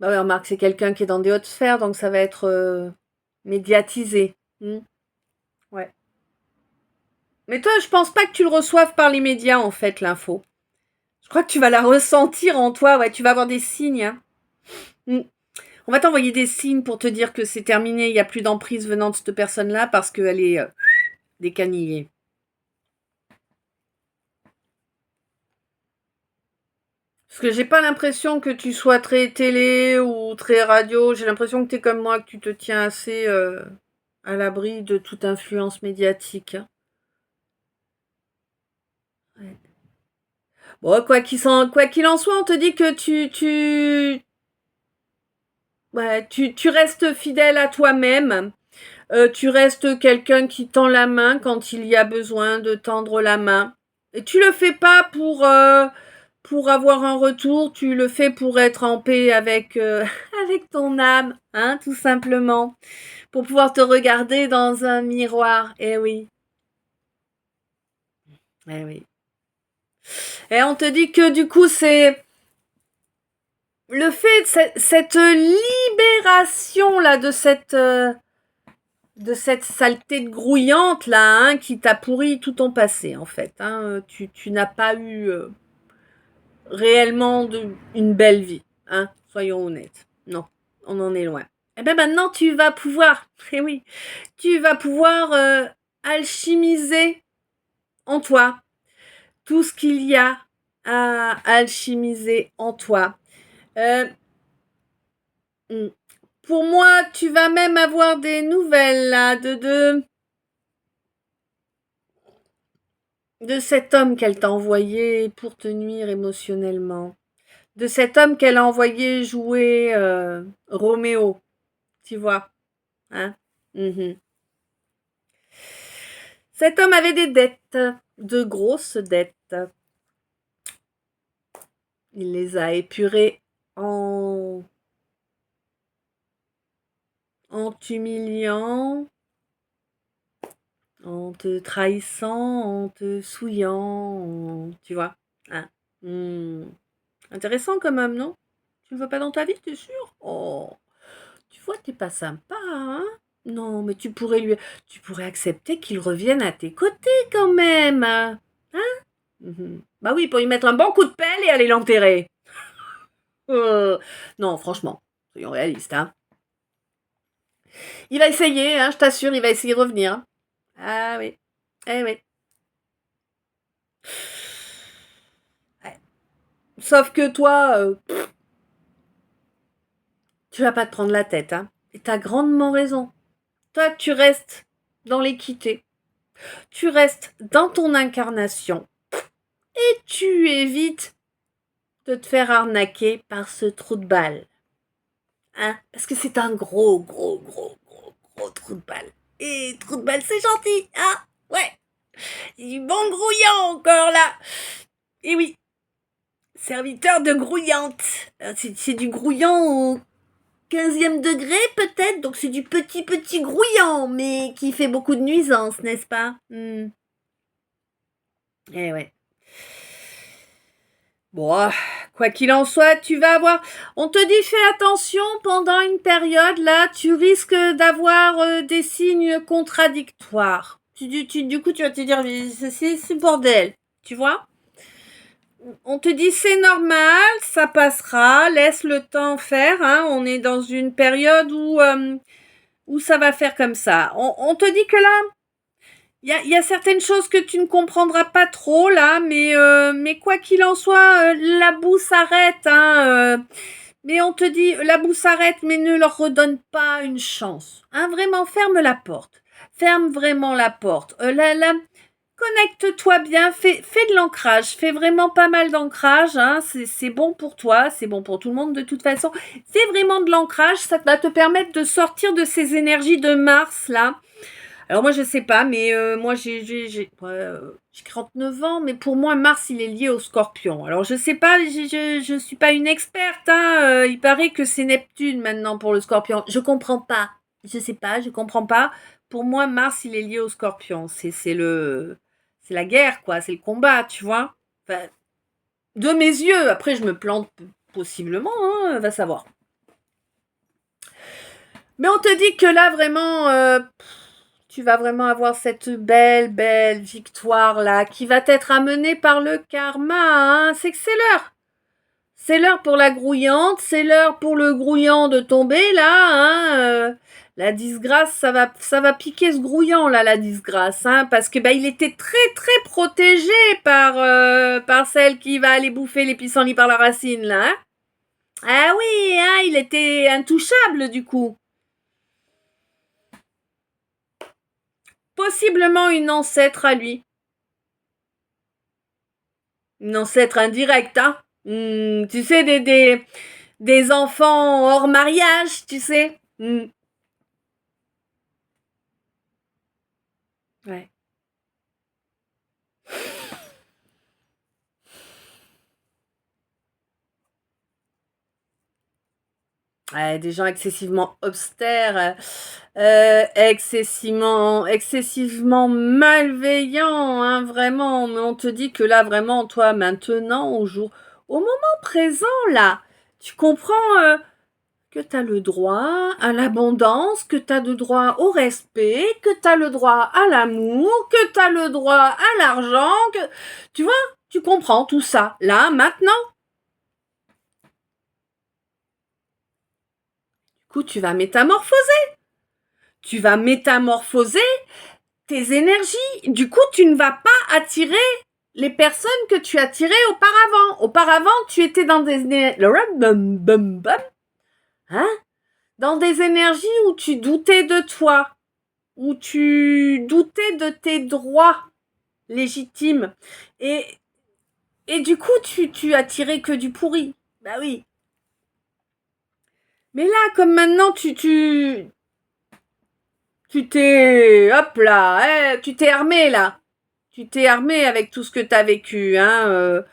Bah ouais, remarque, c'est quelqu'un qui est dans des hautes sphères, donc ça va être médiatisé. Ouais. Mais toi, je pense pas que tu le reçoives par les médias, en fait, l'info. Je crois que tu vas la ressentir en toi, ouais, tu vas avoir des signes. Hein. On va t'envoyer des signes pour te dire que c'est terminé, il n'y a plus d'emprise venant de cette personne-là parce qu'elle est décanillée. Parce que j'ai pas l'impression que tu sois très télé ou très radio. J'ai l'impression que tu es comme moi, que tu te tiens assez à l'abri de toute influence médiatique. Ouais. Bon, quoi qu'il en soit, on te dit que ouais, tu restes fidèle à toi-même. Tu restes quelqu'un qui tend la main quand il y a besoin de tendre la main. Et tu le fais pas pour avoir un retour, tu le fais pour être en paix avec, avec ton âme, hein, tout simplement. Pour pouvoir te regarder dans un miroir. Eh oui, eh oui. Et on te dit que du coup, c'est le fait de cette libération là de cette saleté de grouillante là, hein, qui t'a pourri tout ton passé en fait. Hein. Tu n'as pas eu réellement une belle vie, hein, soyons honnêtes. Non, on en est loin. Et bien maintenant tu vas pouvoir, eh oui, tu vas pouvoir alchimiser en toi tout ce qu'il y a à alchimiser en toi. Euh, pour moi, tu vas même avoir des nouvelles là de cet homme qu'elle t'a envoyé pour te nuire émotionnellement. De cet homme qu'elle a envoyé jouer Roméo, tu vois. Hein. Mm-hmm. Cet homme avait des dettes, de grosses dettes. Il les a épurées en t'humiliant, en te trahissant, en te souillant, tu vois. Hein. Hmm. Intéressant quand même, non? Tu le veux pas dans ta vie, t'es sûr? Oh, tu vois, t'es pas sympa, hein? Non, mais tu pourrais accepter qu'il revienne à tes côtés quand même, hein? Mhm. Bah oui, pour lui mettre un bon coup de pelle et aller l'enterrer. Non, franchement, soyons réalistes, hein. Il va essayer, hein, je t'assure, il va essayer de revenir. Ah oui, eh oui. Ouais. Sauf que toi, tu vas pas te prendre la tête, hein. Et t'as grandement raison. Toi, tu restes dans l'équité. Tu restes dans ton incarnation. Et tu évites de te faire arnaquer par ce trou de balle. Hein? Parce que c'est un gros trou de balle. Et trou de balle, c'est gentil, hein? Ouais. Du bon grouillant encore là. Et oui, serviteur de grouillante. C'est du grouillant au 15e degré peut-être, donc c'est du petit grouillant, mais qui fait beaucoup de nuisances, n'est-ce pas? Eh ouais. Bon, quoi qu'il en soit, tu vas avoir... On te dit fais attention pendant une période, là, tu risques d'avoir des signes contradictoires. Du coup, tu vas te dire, c'est bordel, tu vois? On te dit c'est normal, ça passera, laisse le temps faire, hein, on est dans une période où ça va faire comme ça. On te dit que là, il y a certaines choses que tu ne comprendras pas trop là, mais quoi qu'il en soit, la boue s'arrête. Hein, mais on te dit, la boue s'arrête, mais ne leur redonne pas une chance. Hein, vraiment, ferme la porte. Ferme vraiment la porte. Connecte-toi bien, fais de l'ancrage, fais vraiment pas mal d'ancrage, hein, c'est bon pour toi, c'est bon pour tout le monde de toute façon. Fais vraiment de l'ancrage, ça va te permettre de sortir de ces énergies de Mars là. Alors moi je sais pas, mais moi j'ai 39 ans, mais pour moi Mars il est lié au Scorpion. Alors je sais pas, je suis pas une experte, hein. Il paraît que c'est Neptune maintenant pour le Scorpion. Je comprends pas. Je sais pas, je comprends pas. Pour moi Mars il est lié au Scorpion. C'est la guerre quoi, c'est le combat, tu vois. Enfin, de mes yeux. Après je me plante possiblement, hein, va savoir. Mais on te dit que là vraiment. Tu vas vraiment avoir cette belle victoire là qui va t'être amenée par le karma. Hein. C'est que c'est l'heure. C'est l'heure pour la grouillante, c'est l'heure pour le grouillant de tomber, là, hein. La disgrâce, ça va piquer ce grouillant, là, la disgrâce, hein, parce que, il était très, très protégé par celle qui va aller bouffer les pissenlits par la racine, là, hein. Ah oui, hein, il était intouchable, du coup. Possiblement une ancêtre à lui. Une ancêtre indirecte, hein. Tu sais, des enfants hors mariage, tu sais. Ouais. Ouais, des gens excessivement austères, excessivement malveillants, hein, vraiment. Mais on te dit que là, vraiment, toi, maintenant, au moment présent, là, tu comprends que tu as le droit à l'abondance, que tu as le droit au respect, que tu as le droit à l'amour, que tu as le droit à l'argent, que tu vois, tu comprends tout ça, là, maintenant. Du coup, tu vas métamorphoser. Tu vas métamorphoser tes énergies. Du coup, tu ne vas pas attirer les personnes que tu attirais auparavant. Auparavant, tu étais dans des hein, dans des énergies où tu doutais de toi, où tu doutais de tes droits légitimes. Et du coup, tu attirais que du pourri. Bah oui. Mais là, comme maintenant, tu t'es, hop là, tu t'es armé là. Tu t'es armé avec tout ce que tu as vécu, hein.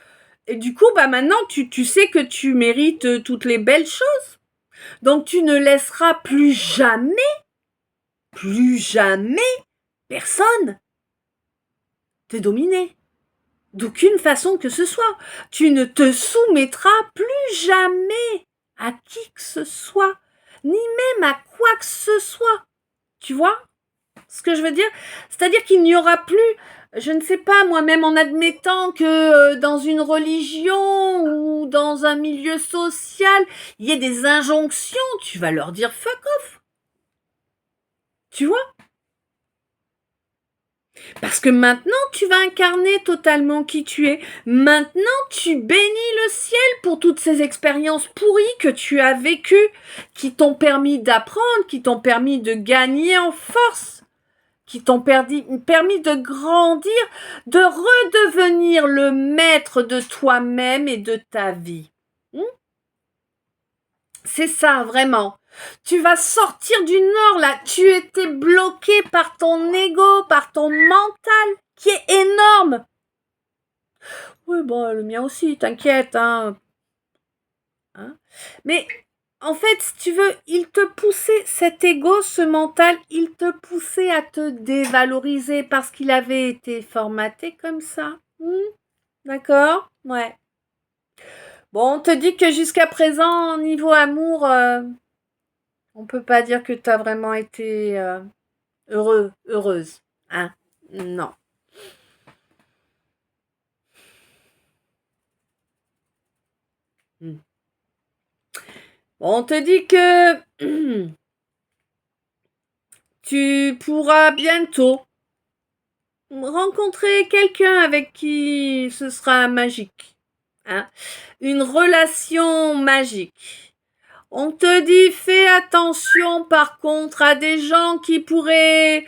Et du coup, maintenant, tu sais que tu mérites toutes les belles choses. Donc, tu ne laisseras plus jamais personne te dominer. D'aucune façon que ce soit. Tu ne te soumettras plus jamais à qui que ce soit, ni même à quoi que ce soit. Tu vois ce que je veux dire? C'est-à-dire qu'il n'y aura plus, je ne sais pas, moi-même en admettant que dans une religion ou dans un milieu social, il y ait des injonctions, tu vas leur dire fuck off. Tu vois? Parce que maintenant, tu vas incarner totalement qui tu es. Maintenant, tu bénis le ciel pour toutes ces expériences pourries que tu as vécues, qui t'ont permis d'apprendre, qui t'ont permis de gagner en force, qui t'ont permis de grandir, de redevenir le maître de toi-même et de ta vie. C'est ça, vraiment. Tu vas sortir du nord, là. Tu étais bloqué par ton ego, par ton mental, qui est énorme. Oui, bon, le mien aussi, t'inquiète, hein. Mais en fait, si tu veux, il te poussait, cet ego, ce mental, il te poussait à te dévaloriser parce qu'il avait été formaté comme ça. D'accord? Ouais. Bon, on te dit que jusqu'à présent, niveau amour, on peut pas dire que tu as vraiment été heureuse. Hein? Non. Bon, on te dit que tu pourras bientôt rencontrer quelqu'un avec qui ce sera magique. Hein? Une relation magique. On te dit fais attention par contre à des gens qui pourraient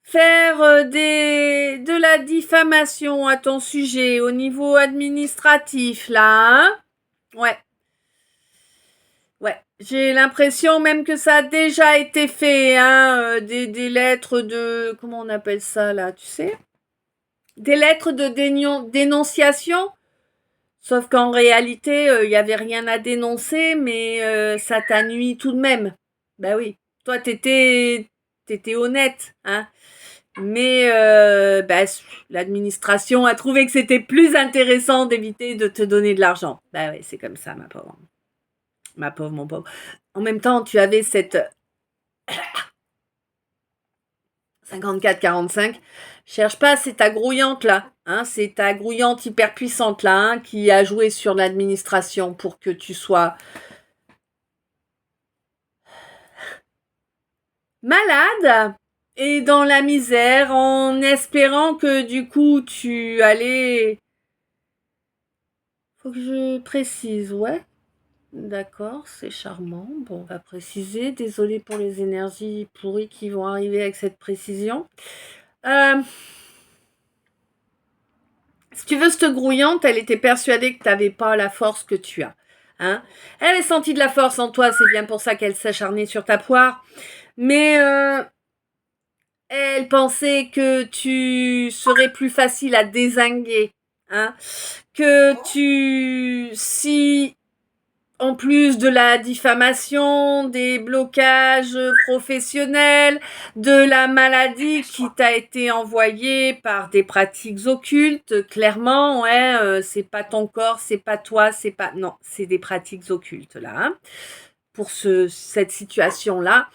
faire de la diffamation à ton sujet au niveau administratif là, hein? Ouais. Ouais, j'ai l'impression même que ça a déjà été fait, hein, des lettres de, comment on appelle ça là, tu sais? Des lettres de dénonciation. Sauf qu'en réalité, il y avait rien à dénoncer, mais ça t'a nui tout de même. Bah oui, toi t'étais honnête, hein. Mais l'administration a trouvé que c'était plus intéressant d'éviter de te donner de l'argent. Bah oui, c'est comme ça, ma pauvre. Ma pauvre, mon pauvre. En même temps, tu avais 54-45. Cherche pas, c'est ta grouillante là. Hein, c'est ta grouillante hyper puissante là, hein, qui a joué sur l'administration pour que tu sois malade et dans la misère en espérant que du coup tu allais... Faut que je précise, ouais. D'accord, c'est charmant. Bon, on va préciser. Désolée pour les énergies pourries qui vont arriver avec cette précision. Si tu veux, cette grouillante, elle était persuadée que tu n'avais pas la force que tu as. Hein, elle avait senti de la force en toi, c'est bien pour ça qu'elle s'acharnait sur ta poire. Mais elle pensait que tu serais plus facile à dézinguer. Hein, que si en plus de la diffamation, des blocages professionnels, de la maladie qui t'a été envoyée par des pratiques occultes, clairement, ouais, c'est pas ton corps, c'est pas toi, c'est pas... Non, c'est des pratiques occultes, là, hein, pour cette situation-là.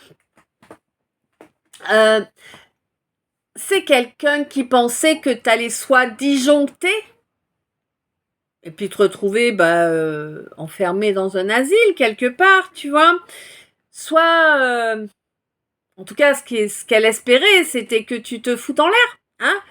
C'est quelqu'un qui pensait que t'allais soit disjoncter, et puis te retrouver enfermé dans un asile quelque part, tu vois. Soit, en tout cas, ce qu'elle espérait, c'était que tu te foutes en l'air, hein,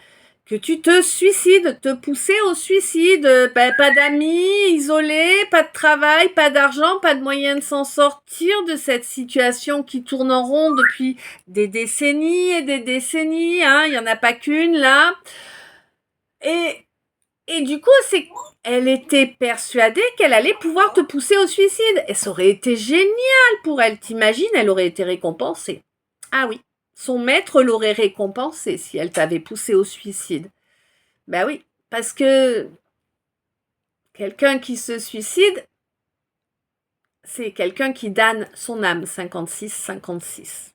que tu te suicides, te pousser au suicide. Pas d'amis, isolé, pas de travail, pas d'argent, pas de moyen de s'en sortir de cette situation qui tourne en rond depuis des décennies et des décennies, hein, il n'y en a pas qu'une là. Et du coup, elle était persuadée qu'elle allait pouvoir te pousser au suicide. Et ça aurait été génial pour elle. T'imagines, elle aurait été récompensée. Ah oui, son maître l'aurait récompensée si elle t'avait poussé au suicide. Ben oui, parce que quelqu'un qui se suicide, c'est quelqu'un qui damne son âme, 56-56.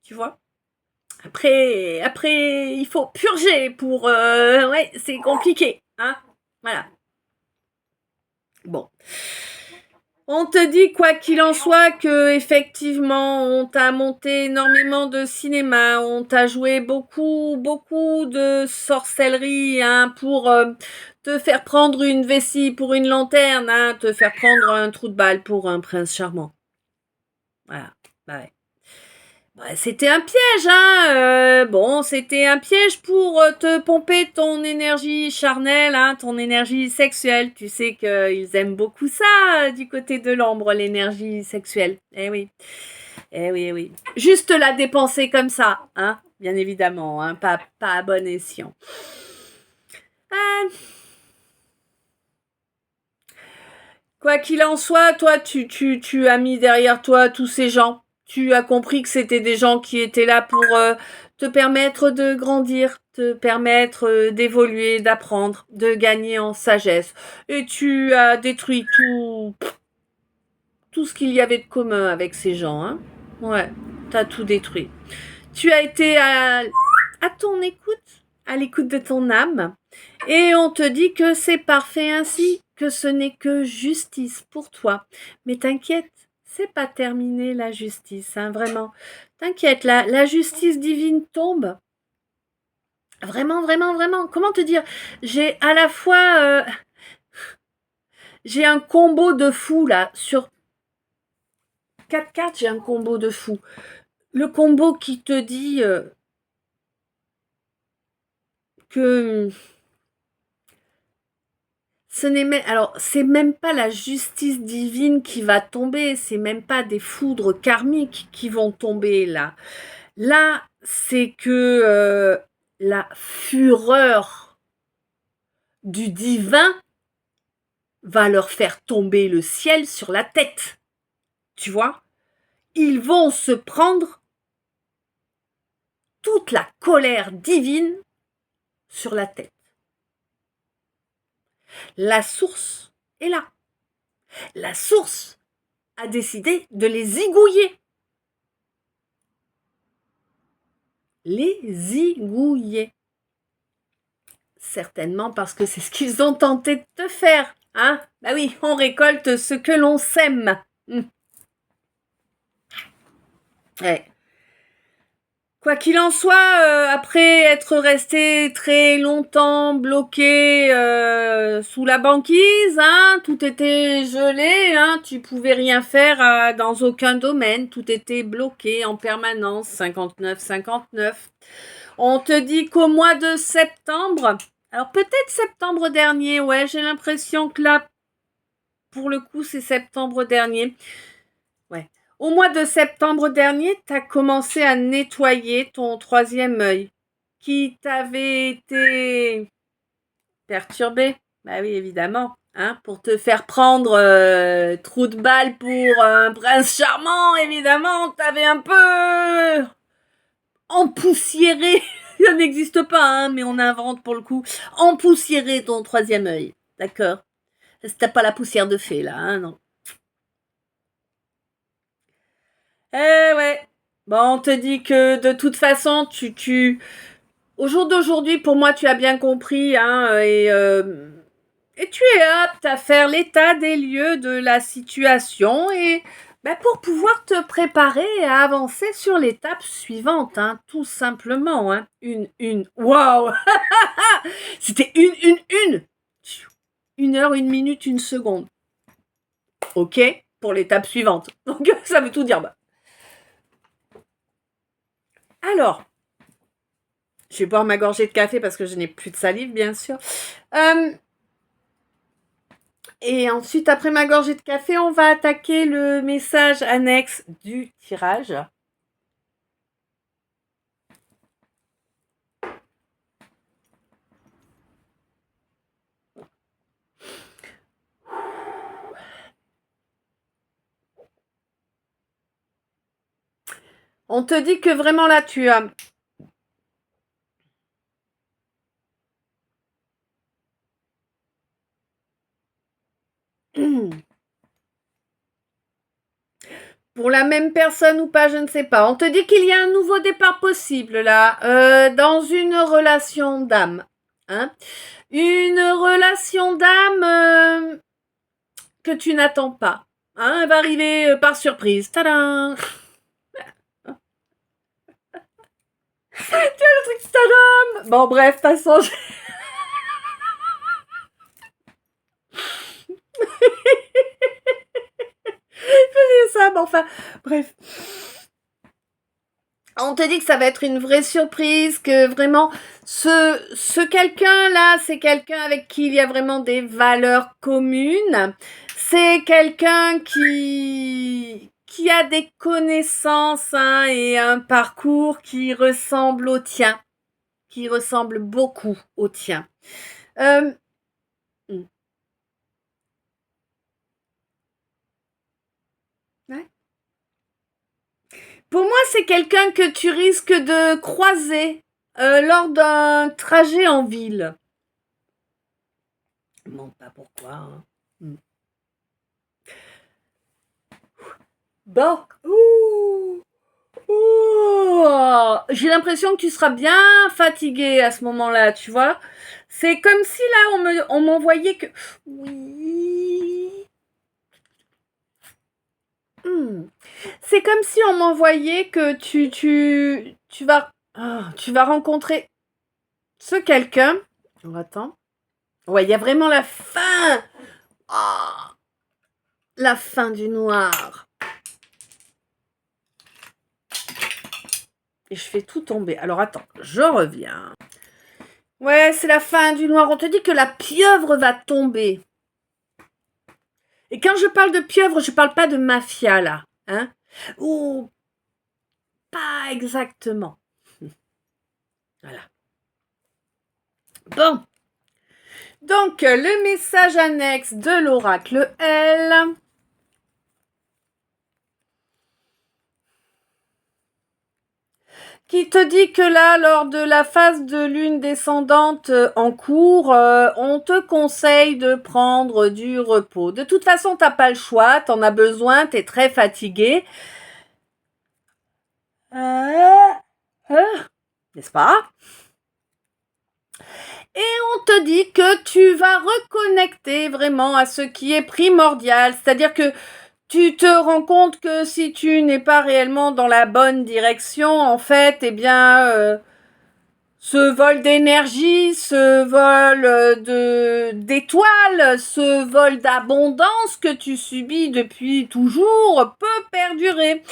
Tu vois ? Après, il faut purger pour... ouais, c'est compliqué, hein ? Voilà. Bon. On te dit, quoi qu'il en soit, que effectivement, on t'a monté énormément de cinéma, on t'a joué beaucoup de sorcellerie, hein, pour te faire prendre une vessie pour une lanterne, hein, te faire prendre un trou de balle pour un prince charmant. Voilà. Ouais. C'était un piège, hein. Bon, c'était un piège pour te pomper ton énergie charnelle, hein, ton énergie sexuelle. Tu sais qu'ils aiment beaucoup ça du côté de l'ombre, l'énergie sexuelle. Eh oui, eh oui, eh oui. Juste la dépenser comme ça, hein, bien évidemment, hein, pas à bon escient. Quoi qu'il en soit, toi, tu as mis derrière toi tous ces gens. Tu as compris que c'était des gens qui étaient là pour te permettre de grandir, te permettre d'évoluer, d'apprendre, de gagner en sagesse. Et tu as détruit tout ce qu'il y avait de commun avec ces gens, hein. Ouais, t'as tout détruit. Tu as été à ton écoute, à l'écoute de ton âme, et on te dit que c'est parfait ainsi, que ce n'est que justice pour toi. Mais t'inquiète, c'est pas terminé la justice, hein, vraiment. T'inquiète, la justice divine tombe. Vraiment, vraiment, vraiment. Comment te dire ? J'ai à la fois... j'ai un combo de fou, là. Sur 4 cartes, j'ai un combo de fou. Le combo qui te dit que... c'est même pas la justice divine qui va tomber, c'est même pas des foudres karmiques qui vont tomber là. Là, c'est que la fureur du divin va leur faire tomber le ciel sur la tête. Tu vois ? Ils vont se prendre toute la colère divine sur la tête. La source est là. La source a décidé de les zigouiller. Les zigouiller. Certainement parce que c'est ce qu'ils ont tenté de te faire. Hein ? Bah oui, on récolte ce que l'on sème. Ouais. Quoi qu'il en soit, après être resté très longtemps bloqué sous la banquise, hein, tout était gelé, hein, tu pouvais rien faire dans aucun domaine, tout était bloqué en permanence, 59. On te dit qu'au mois de septembre, alors peut-être septembre dernier, ouais, j'ai l'impression que là, pour le coup, c'est septembre dernier. Ouais. Au mois de septembre dernier, tu as commencé à nettoyer ton troisième œil qui t'avait été perturbé. Bah oui, évidemment. Hein, pour te faire prendre trou de balle pour un prince charmant, évidemment, t'avais un peu empoussiéré. Ça n'existe pas, hein, mais on invente pour le coup. Empoussiéré ton troisième œil. D'accord. C'était pas la poussière de fée, là, hein, non. Ouais. Bon, on te dit que de toute façon, au jour d'aujourd'hui, pour moi, tu as bien compris, hein, et tu es apte à faire l'état des lieux de la situation et pour pouvoir te préparer à avancer sur l'étape suivante, hein, tout simplement, hein. Waouh. C'était une. 1 heure, 1 minute, 1 seconde. Ok, pour l'étape suivante. Donc, ça veut tout dire. Alors, je vais boire ma gorgée de café parce que je n'ai plus de salive, bien sûr. Et ensuite, après ma gorgée de café, on va attaquer le message annexe du tirage. On te dit que vraiment là, tu as... Pour la même personne ou pas, je ne sais pas. On te dit qu'il y a un nouveau départ possible là, dans une relation d'âme. Hein, une relation d'âme que tu n'attends pas. Hein, elle va arriver par surprise. Tadam. Tu as le truc tadam. Bon, bref, de toute façon... ça, mais enfin, bref. On te dit que ça va être une vraie surprise, que vraiment, ce quelqu'un-là, c'est quelqu'un avec qui il y a vraiment des valeurs communes. C'est quelqu'un qui a des connaissances, hein, et un parcours qui ressemble au tien, qui ressemble beaucoup au tien. Ouais. Pour moi, c'est quelqu'un que tu risques de croiser lors d'un trajet en ville. Je ne demande pas pourquoi. Hein. Bon. J'ai l'impression que tu seras bien fatigué à ce moment-là, tu vois. C'est comme si là, on m'envoyait que... Oui. C'est comme si on m'envoyait que tu vas rencontrer ce quelqu'un. Oh, attends. Ouais, il y a vraiment la fin. Oh, la fin du noir. Et je fais tout tomber. Alors attends, je reviens. Ouais, c'est la fin du noir. On te dit que la pieuvre va tomber. Et quand je parle de pieuvre, je parle pas de mafia là. Hein? Ou pas exactement. Voilà. Bon. Donc, le message annexe de l'oracle L. Qui te dit que là, lors de la phase de lune descendante en cours, on te conseille de prendre du repos. De toute façon, t'as pas le choix, t'en as besoin, t'es très fatigué. N'est-ce pas? Et on te dit que tu vas reconnecter vraiment à ce qui est primordial, c'est-à-dire que tu te rends compte que si tu n'es pas réellement dans la bonne direction, en fait, eh bien, ce vol d'énergie, ce vol d'étoiles, ce vol d'abondance que tu subis depuis toujours peut perdurer.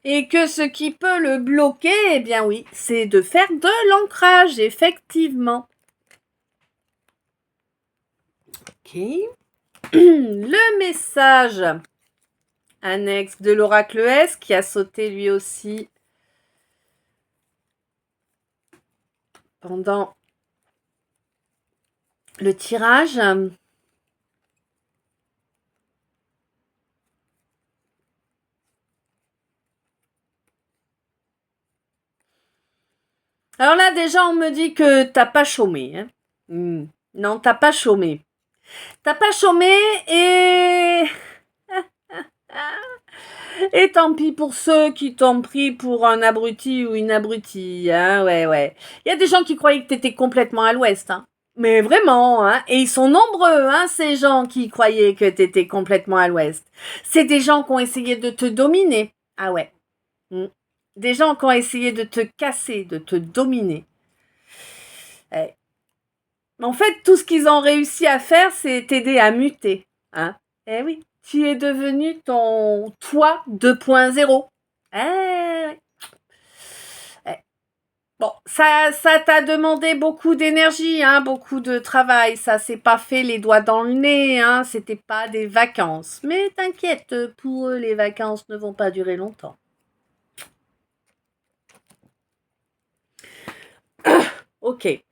Et que ce qui peut le bloquer, eh bien oui, c'est de faire de l'ancrage, effectivement. Ok. Le message annexe de l'oracle S qui a sauté lui aussi pendant le tirage. Alors là, déjà, on me dit que t'as pas chômé. Hein. Non, t'as pas chômé. T'as pas chômé et... Et tant pis pour ceux qui t'ont pris pour un abruti ou une abrutie. Hein, ouais. Il y a des gens qui croyaient que t'étais complètement à l'ouest. Hein. Mais vraiment, hein. Et ils sont nombreux, hein, ces gens qui croyaient que t'étais complètement à l'ouest. C'est des gens qui ont essayé de te dominer. Ah ouais. Des gens qui ont essayé de te casser, de te dominer. Eh. En fait, tout ce qu'ils ont réussi à faire, c'est t'aider à muter. Hein. Eh oui, tu es devenu ton toi 2.0. Eh, eh. Bon, ça t'a demandé beaucoup d'énergie, hein, beaucoup de travail. Ça s'est pas fait les doigts dans le nez, hein. C'était pas des vacances. Mais t'inquiète, pour eux, les vacances ne vont pas durer longtemps. Ok. Est-ce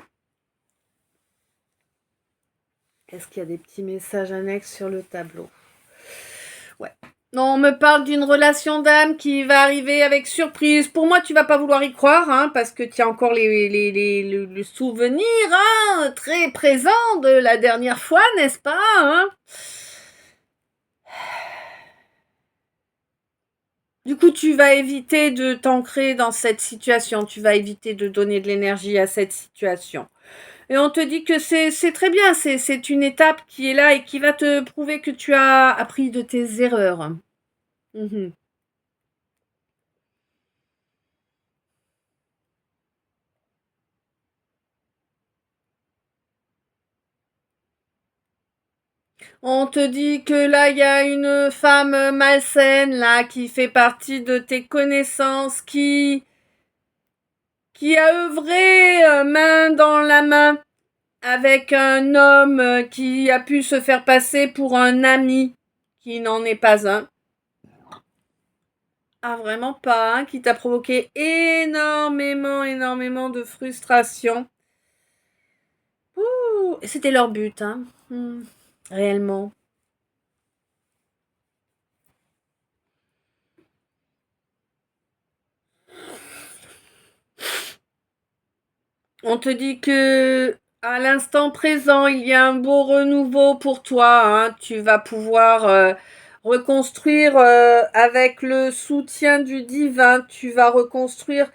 qu'il y a des petits messages annexes sur le tableau? Ouais. Non, on me parle d'une relation d'âme qui va arriver avec surprise. Pour moi, tu vas pas vouloir y croire, hein, parce que tu as encore le souvenir, hein, très présent de la dernière fois, n'est-ce pas, hein? Du coup, tu vas éviter de t'ancrer dans cette situation. Tu vas éviter de donner de l'énergie à cette situation. Et on te dit que c'est très bien. C'est une étape qui est là et qui va te prouver que tu as appris de tes erreurs. Mmh. On te dit que là, il y a une femme malsaine, là, qui fait partie de tes connaissances, qui a œuvré main dans la main avec un homme qui a pu se faire passer pour un ami qui n'en est pas un. Ah, vraiment pas, hein, qui t'a provoqué énormément de frustration. Ouh, et c'était leur but, hein, réellement. On te dit que à l'instant présent, il y a un beau renouveau pour toi. Hein. Tu vas pouvoir reconstruire avec le soutien du divin. Tu vas te reconstruire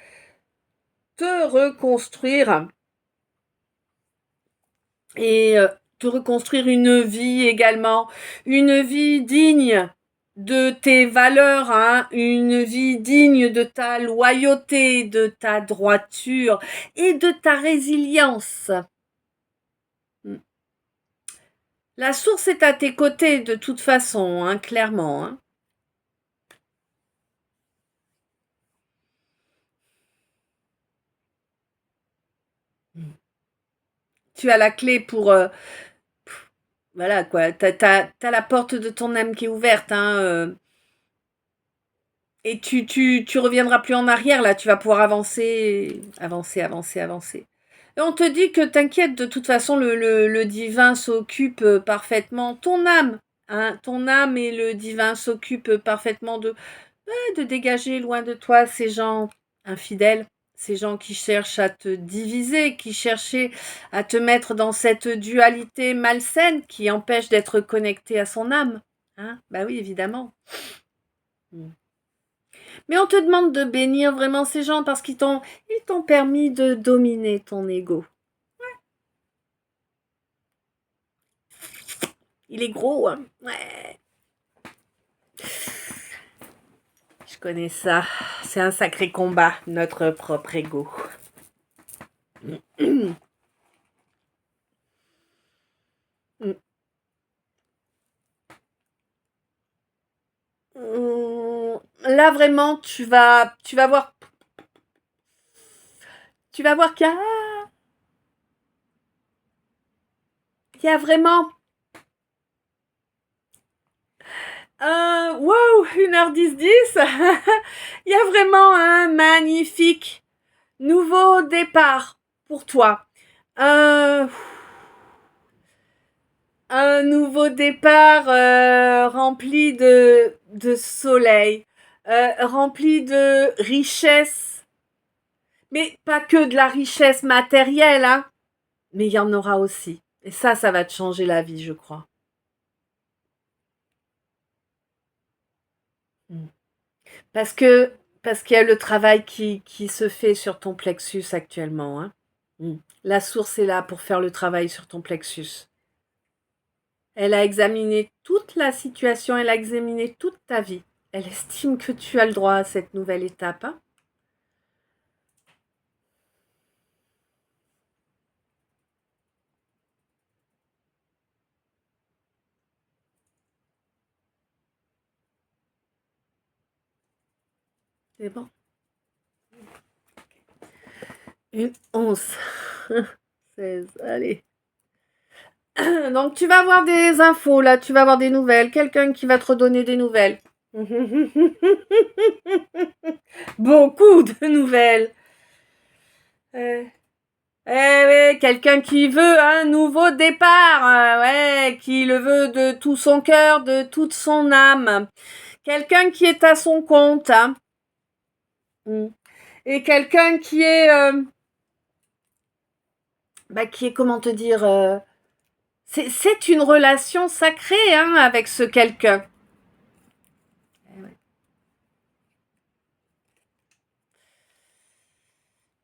et te reconstruire une vie également, une vie digne de tes valeurs, hein, une vie digne de ta loyauté, de ta droiture et de ta résilience. La source est à tes côtés de toute façon, hein, clairement. Hein. Tu as la clé pour... voilà quoi, t'as la porte de ton âme qui est ouverte. Hein, et tu reviendras plus en arrière là, tu vas pouvoir avancer. Et on te dit que t'inquiète, de toute façon, le divin s'occupe parfaitement, ton âme et le divin s'occupent parfaitement de dégager loin de toi ces gens infidèles, ces gens qui cherchent à te diviser, qui cherchaient à te mettre dans cette dualité malsaine qui empêche d'être connecté à son âme. Hein, bah oui, évidemment. Mais on te demande de bénir vraiment ces gens parce qu'ils t'ont permis de dominer ton ego. Il est gros, hein. Ouais. connais ça. C'est un sacré combat, notre propre ego. Là vraiment, tu vas voir qu'il y a vraiment wow, 1h10. Il y a vraiment un magnifique nouveau départ pour toi. Un nouveau départ rempli de soleil, rempli de richesse, mais pas que de la richesse matérielle, hein, mais il y en aura aussi. Et ça va te changer la vie, je crois. Mm. Parce que parce qu'il y a le travail qui se fait sur ton plexus actuellement, hein. Mm. La source est là pour faire le travail sur ton plexus. Elle a examiné toute la situation, elle a examiné toute ta vie. Elle estime que tu as le droit à cette nouvelle étape, hein. C'est bon. Une 11. 16. Allez. Donc tu vas avoir des infos là, tu vas avoir des nouvelles. Quelqu'un qui va te redonner des nouvelles. Beaucoup de nouvelles. Euh, ouais, quelqu'un qui veut un nouveau départ, ouais, qui le veut de tout son cœur, de toute son âme. Quelqu'un qui est à son compte, hein. Et quelqu'un qui est, comment te dire, c'est une relation sacrée, hein, avec ce quelqu'un.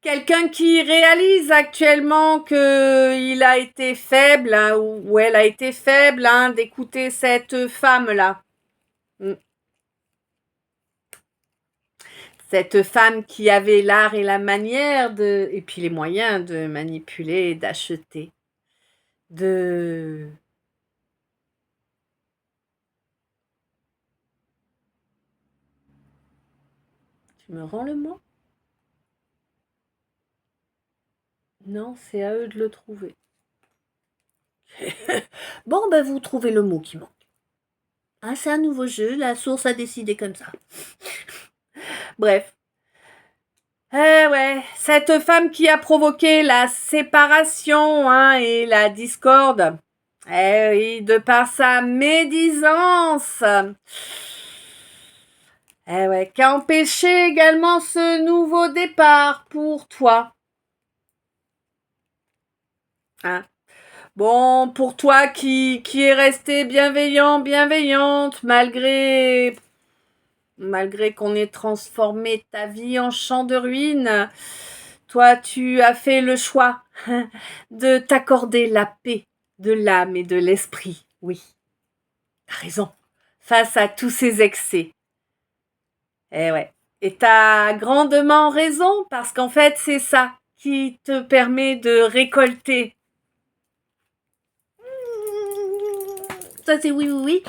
Quelqu'un qui réalise actuellement qu'il a été faible, hein, ou elle a été faible, hein, d'écouter cette femme-là. Cette femme qui avait l'art et la manière et puis les moyens de manipuler, d'acheter, de... Tu me rends le mot? Non, c'est à eux de le trouver. Bon, ben vous trouvez le mot qui manque. Ah, c'est un nouveau jeu, la source a décidé comme ça. Bref. Eh ouais, cette femme qui a provoqué la séparation, hein, et la discorde. Eh oui, de par sa médisance. Eh ouais, qui a empêché également ce nouveau départ pour toi. Hein. Bon, pour toi qui est resté bienveillant, bienveillante, malgré qu'on ait transformé ta vie en champ de ruines, toi, tu as fait le choix de t'accorder la paix de l'âme et de l'esprit. Oui, t'as raison. Face à tous ces excès. Eh ouais. Et t'as grandement raison, parce qu'en fait, c'est ça qui te permet de récolter. Ça, c'est oui, oui, oui.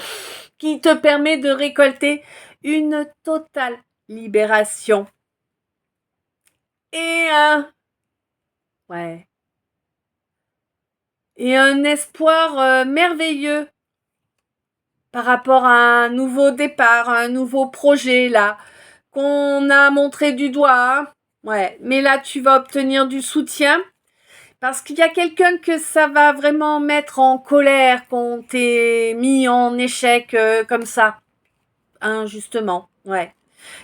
Qui te permet de récolter une totale libération. Et ouais. Et un espoir merveilleux par rapport à un nouveau départ, un nouveau projet là qu'on a montré du doigt, hein. Ouais, mais là tu vas obtenir du soutien parce qu'il y a quelqu'un que ça va vraiment mettre en colère qu'on t'ait mis en échec comme ça, injustement. Ouais,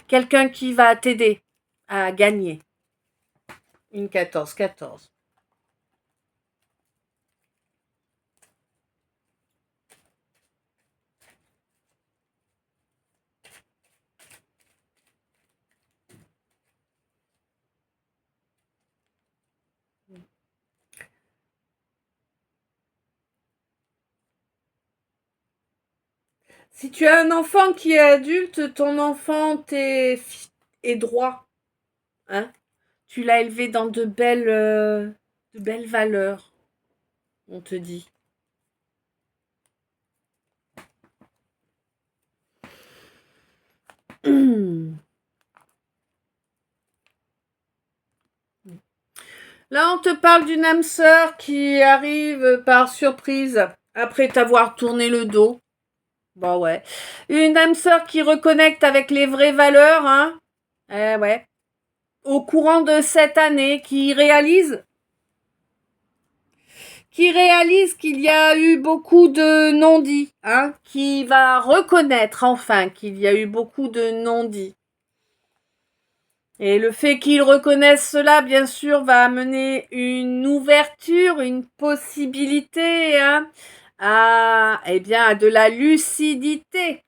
quelqu'un qui va t'aider à gagner. Une 14-14. Si tu as un enfant qui est adulte, ton enfant est droit, hein. Tu l'as élevé dans de belles valeurs, on te dit. Là, on te parle d'une âme sœur qui arrive par surprise après t'avoir tourné le dos. Bah ouais. Une âme sœur qui reconnecte avec les vraies valeurs, hein. Eh ouais. Au courant de cette année, qui réalise qu'il y a eu beaucoup de non-dits, hein, qui va reconnaître enfin qu'il y a eu beaucoup de non-dits. Et le fait qu'il reconnaisse cela, bien sûr, va amener une ouverture, une possibilité, hein, à de la lucidité,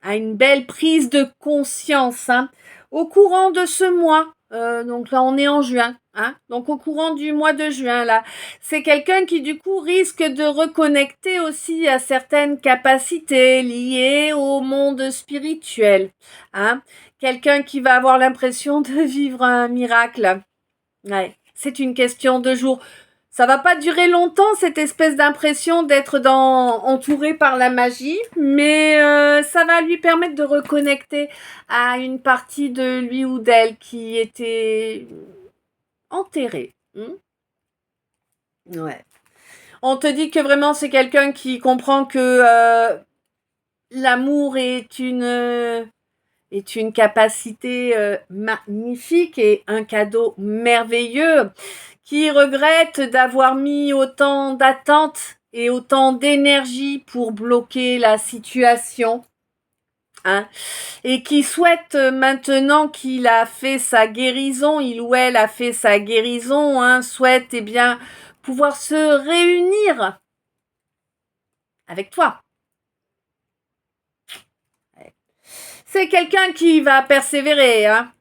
à une belle prise de conscience, hein, au courant de ce mois. Donc là, on est en juin, hein. Donc au courant du mois de juin, là, c'est quelqu'un qui du coup risque de reconnecter aussi à certaines capacités liées au monde spirituel, hein. Quelqu'un qui va avoir l'impression de vivre un miracle. Ouais, c'est une question de jours. Ça va pas durer longtemps, cette espèce d'impression d'être entouré par la magie, mais ça va lui permettre de reconnecter à une partie de lui ou d'elle qui était enterrée. Ouais. On te dit que vraiment c'est quelqu'un qui comprend que l'amour est une capacité magnifique et un cadeau merveilleux, qui regrette d'avoir mis autant d'attentes et autant d'énergie pour bloquer la situation, hein, et qui souhaite maintenant qu'il a fait sa guérison, il ou elle a fait sa guérison, hein, souhaite pouvoir se réunir avec toi. C'est quelqu'un qui va persévérer, hein.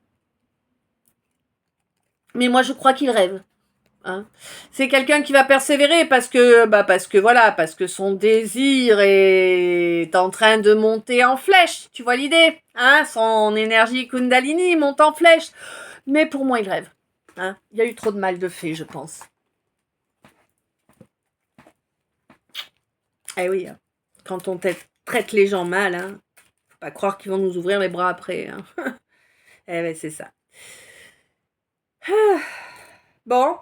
Mais moi je crois qu'il rêve. Hein. C'est quelqu'un qui va persévérer parce que son désir est en train de monter en flèche. Tu vois l'idée, hein? Son énergie Kundalini monte en flèche. Mais pour moi, il rêve. Hein. Il y a eu trop de mal de fait, je pense. Eh oui, hein. Quand on traite les gens mal, hein, faut pas croire qu'ils vont nous ouvrir les bras après. Hein. Eh ben c'est ça. Bon.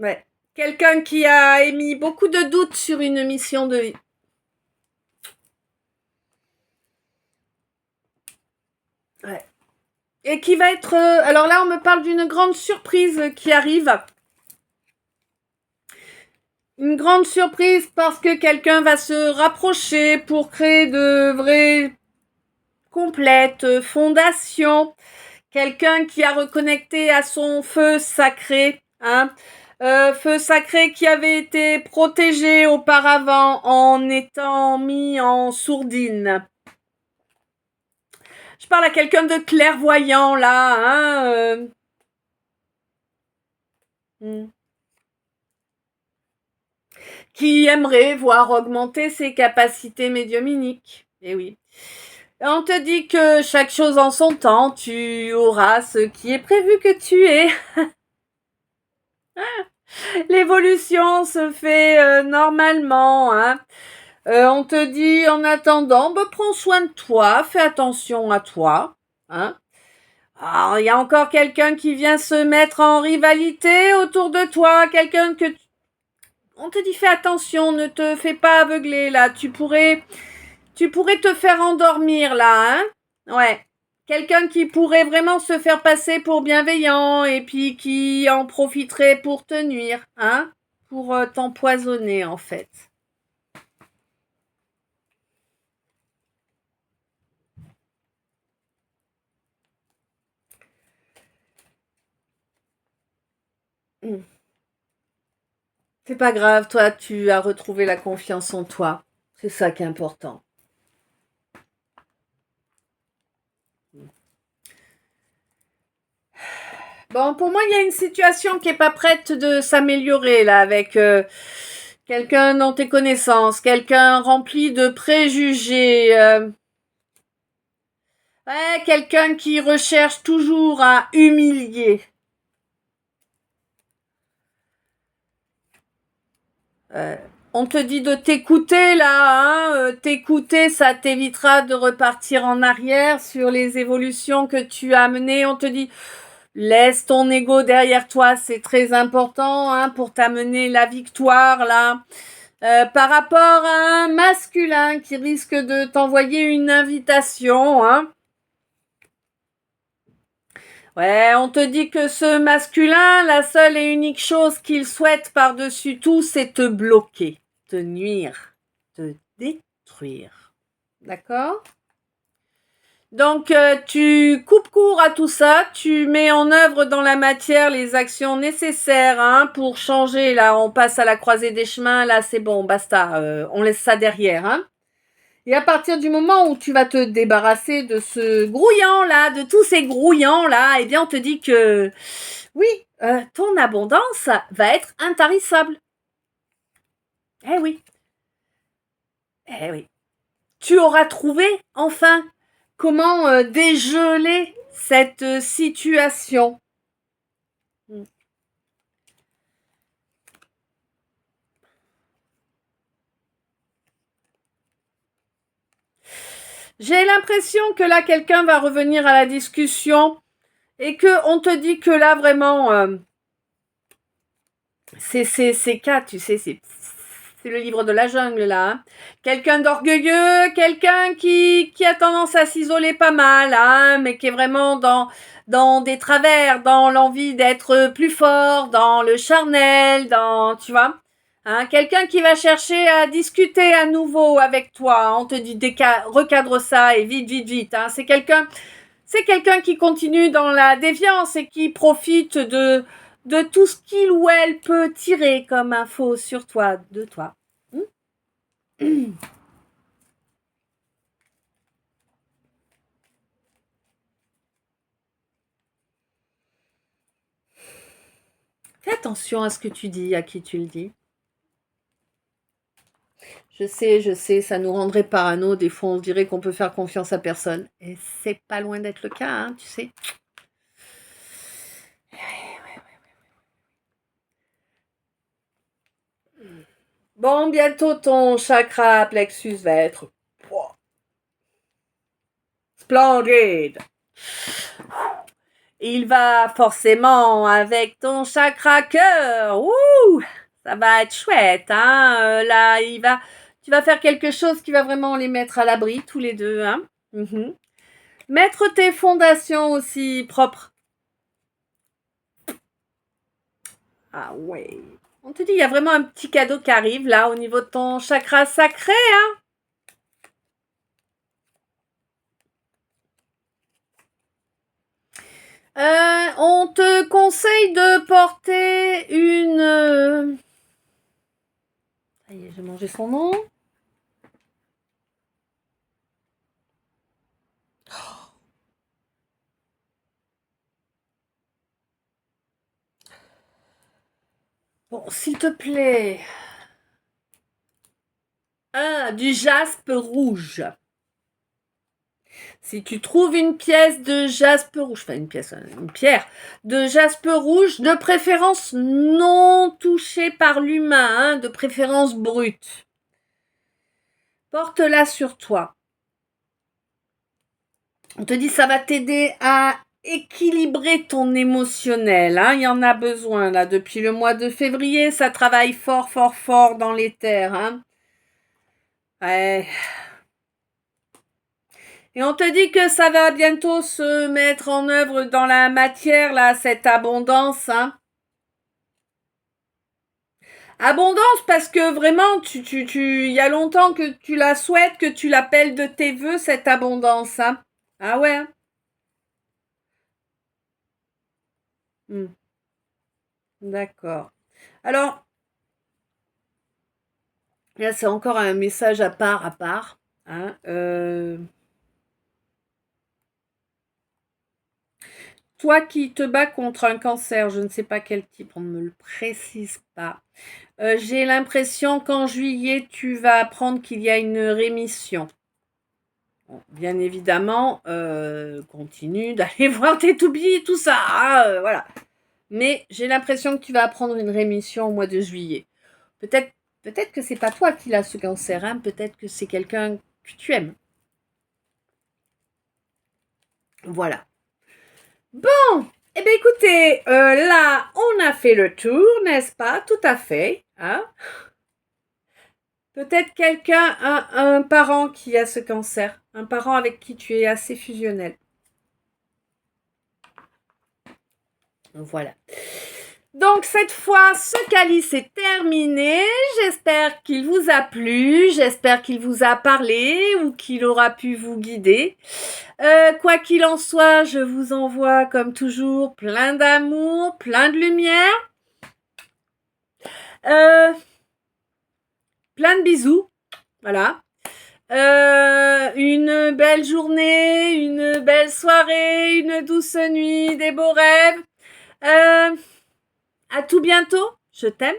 Ouais. Quelqu'un qui a émis beaucoup de doutes sur une mission de vie. Ouais. Et qui va être... alors là, on me parle d'une grande surprise qui arrive. Une grande surprise parce que quelqu'un va se rapprocher pour créer de vraies complètes fondations. Quelqu'un qui a reconnecté à son feu sacré, hein. Feu sacré qui avait été protégé auparavant en étant mis en sourdine. Je parle à quelqu'un de clairvoyant là, hein. Qui aimerait voir augmenter ses capacités médiumniques. Eh oui. On te dit que chaque chose en son temps, tu auras ce qui est prévu que tu aies. L'évolution se fait normalement, hein. On te dit en attendant, prends soin de toi, fais attention à toi, hein. Alors, il y a encore quelqu'un qui vient se mettre en rivalité autour de toi, quelqu'un que on te dit fais attention, ne te fais pas aveugler là, tu pourrais te faire endormir là, hein. Ouais. Quelqu'un qui pourrait vraiment se faire passer pour bienveillant et puis qui en profiterait pour te nuire, hein, pour t'empoisonner en fait. C'est pas grave, toi tu as retrouvé la confiance en toi. C'est ça qui est important. Bon, pour moi, il y a une situation qui est pas prête de s'améliorer là avec quelqu'un dans tes connaissances, quelqu'un rempli de préjugés, ouais, quelqu'un qui recherche toujours à humilier. On te dit de t'écouter là, hein, t'écouter, ça t'évitera de repartir en arrière sur les évolutions que tu as menées. On te dit, laisse ton ego derrière toi, c'est très important hein, pour t'amener la victoire là. Par rapport à un masculin qui risque de t'envoyer une invitation, hein. Ouais, on te dit que ce masculin, la seule et unique chose qu'il souhaite par-dessus tout, c'est te bloquer, te nuire, te détruire. D'accord ? Donc, tu coupes court à tout ça, tu mets en œuvre dans la matière les actions nécessaires hein, pour changer. Là, on passe à la croisée des chemins, là, c'est bon, basta, on laisse ça derrière. Hein. Et à partir du moment où tu vas te débarrasser de ce grouillant-là, de tous ces grouillants-là, eh bien, on te dit que, oui, ton abondance va être intarissable. Eh oui. Eh oui. Tu auras trouvé, enfin, comment dégeler cette situation. J'ai l'impression que là, quelqu'un va revenir à la discussion et que on te dit que là, vraiment, c'est cas, tu sais, c'est le livre de la jungle, là. Hein. Quelqu'un d'orgueilleux, quelqu'un qui a tendance à s'isoler pas mal, hein, mais qui est vraiment dans des travers, dans l'envie d'être plus fort, dans le charnel, dans, tu vois. Hein, quelqu'un qui va chercher à discuter à nouveau avec toi. On te dit recadre ça et vite, vite, vite. Hein. C'est quelqu'un qui continue dans la déviance et qui profite de tout ce qu'il ou elle peut tirer comme info sur toi, de toi. Fais attention à ce que tu dis, à qui tu le dis. Je sais, ça nous rendrait parano. Des fois, on dirait qu'on peut faire confiance à personne. Et c'est pas loin d'être le cas, hein, tu sais. Bon, bientôt ton chakra plexus va être splendide. Il va forcément avec ton chakra cœur. Ouh, ça va être chouette, hein. Là, tu vas faire quelque chose qui va vraiment les mettre à l'abri tous les deux, hein. Mettre tes fondations aussi propres. Ah ouais. On te dit, il y a vraiment un petit cadeau qui arrive là au niveau de ton chakra sacré, hein. On te conseille de porter une... Ça y est, j'ai mangé son nom. Bon, s'il te plaît. Du jaspe rouge. Si tu trouves une pièce de jaspe rouge, enfin une pierre de jaspe rouge, de préférence non touchée par l'humain, hein, de préférence brute, porte-la sur toi. On te dit ça va t'aider à équilibrer ton émotionnel. Hein. Il y en a besoin là. Depuis le mois de février, ça travaille fort, fort, fort dans les terres. Hein. Ouais. Et on te dit que ça va bientôt se mettre en œuvre dans la matière, là, cette abondance. Hein. Abondance parce que vraiment, il y a longtemps que tu la souhaites, que tu l'appelles de tes voeux, cette abondance. Hein. Ah ouais. D'accord. Alors, là, c'est encore un message à part. Hein. Toi qui te bats contre un cancer, je ne sais pas quel type, on ne me le précise pas. J'ai l'impression qu'en juillet, tu vas apprendre qu'il y a une rémission. Bon, bien évidemment, continue d'aller voir tes toubis, tout ça, hein, voilà. Mais j'ai l'impression que tu vas apprendre une rémission au mois de juillet. Peut-être que c'est pas toi qui l'as ce cancer, hein, peut-être que c'est quelqu'un que tu aimes. Voilà. Bon, eh bien écoutez, là, on a fait le tour, n'est-ce pas? Tout à fait, hein? Peut-être quelqu'un, un parent qui a ce cancer, un parent avec qui tu es assez fusionnel. Voilà. Donc cette fois, ce calice est terminé. J'espère qu'il vous a plu, j'espère qu'il vous a parlé ou qu'il aura pu vous guider. Quoi qu'il en soit, je vous envoie comme toujours plein d'amour, plein de lumière. Plein de bisous. Voilà. Une belle journée, une belle soirée, une douce nuit, des beaux rêves. À tout bientôt. Je t'aime.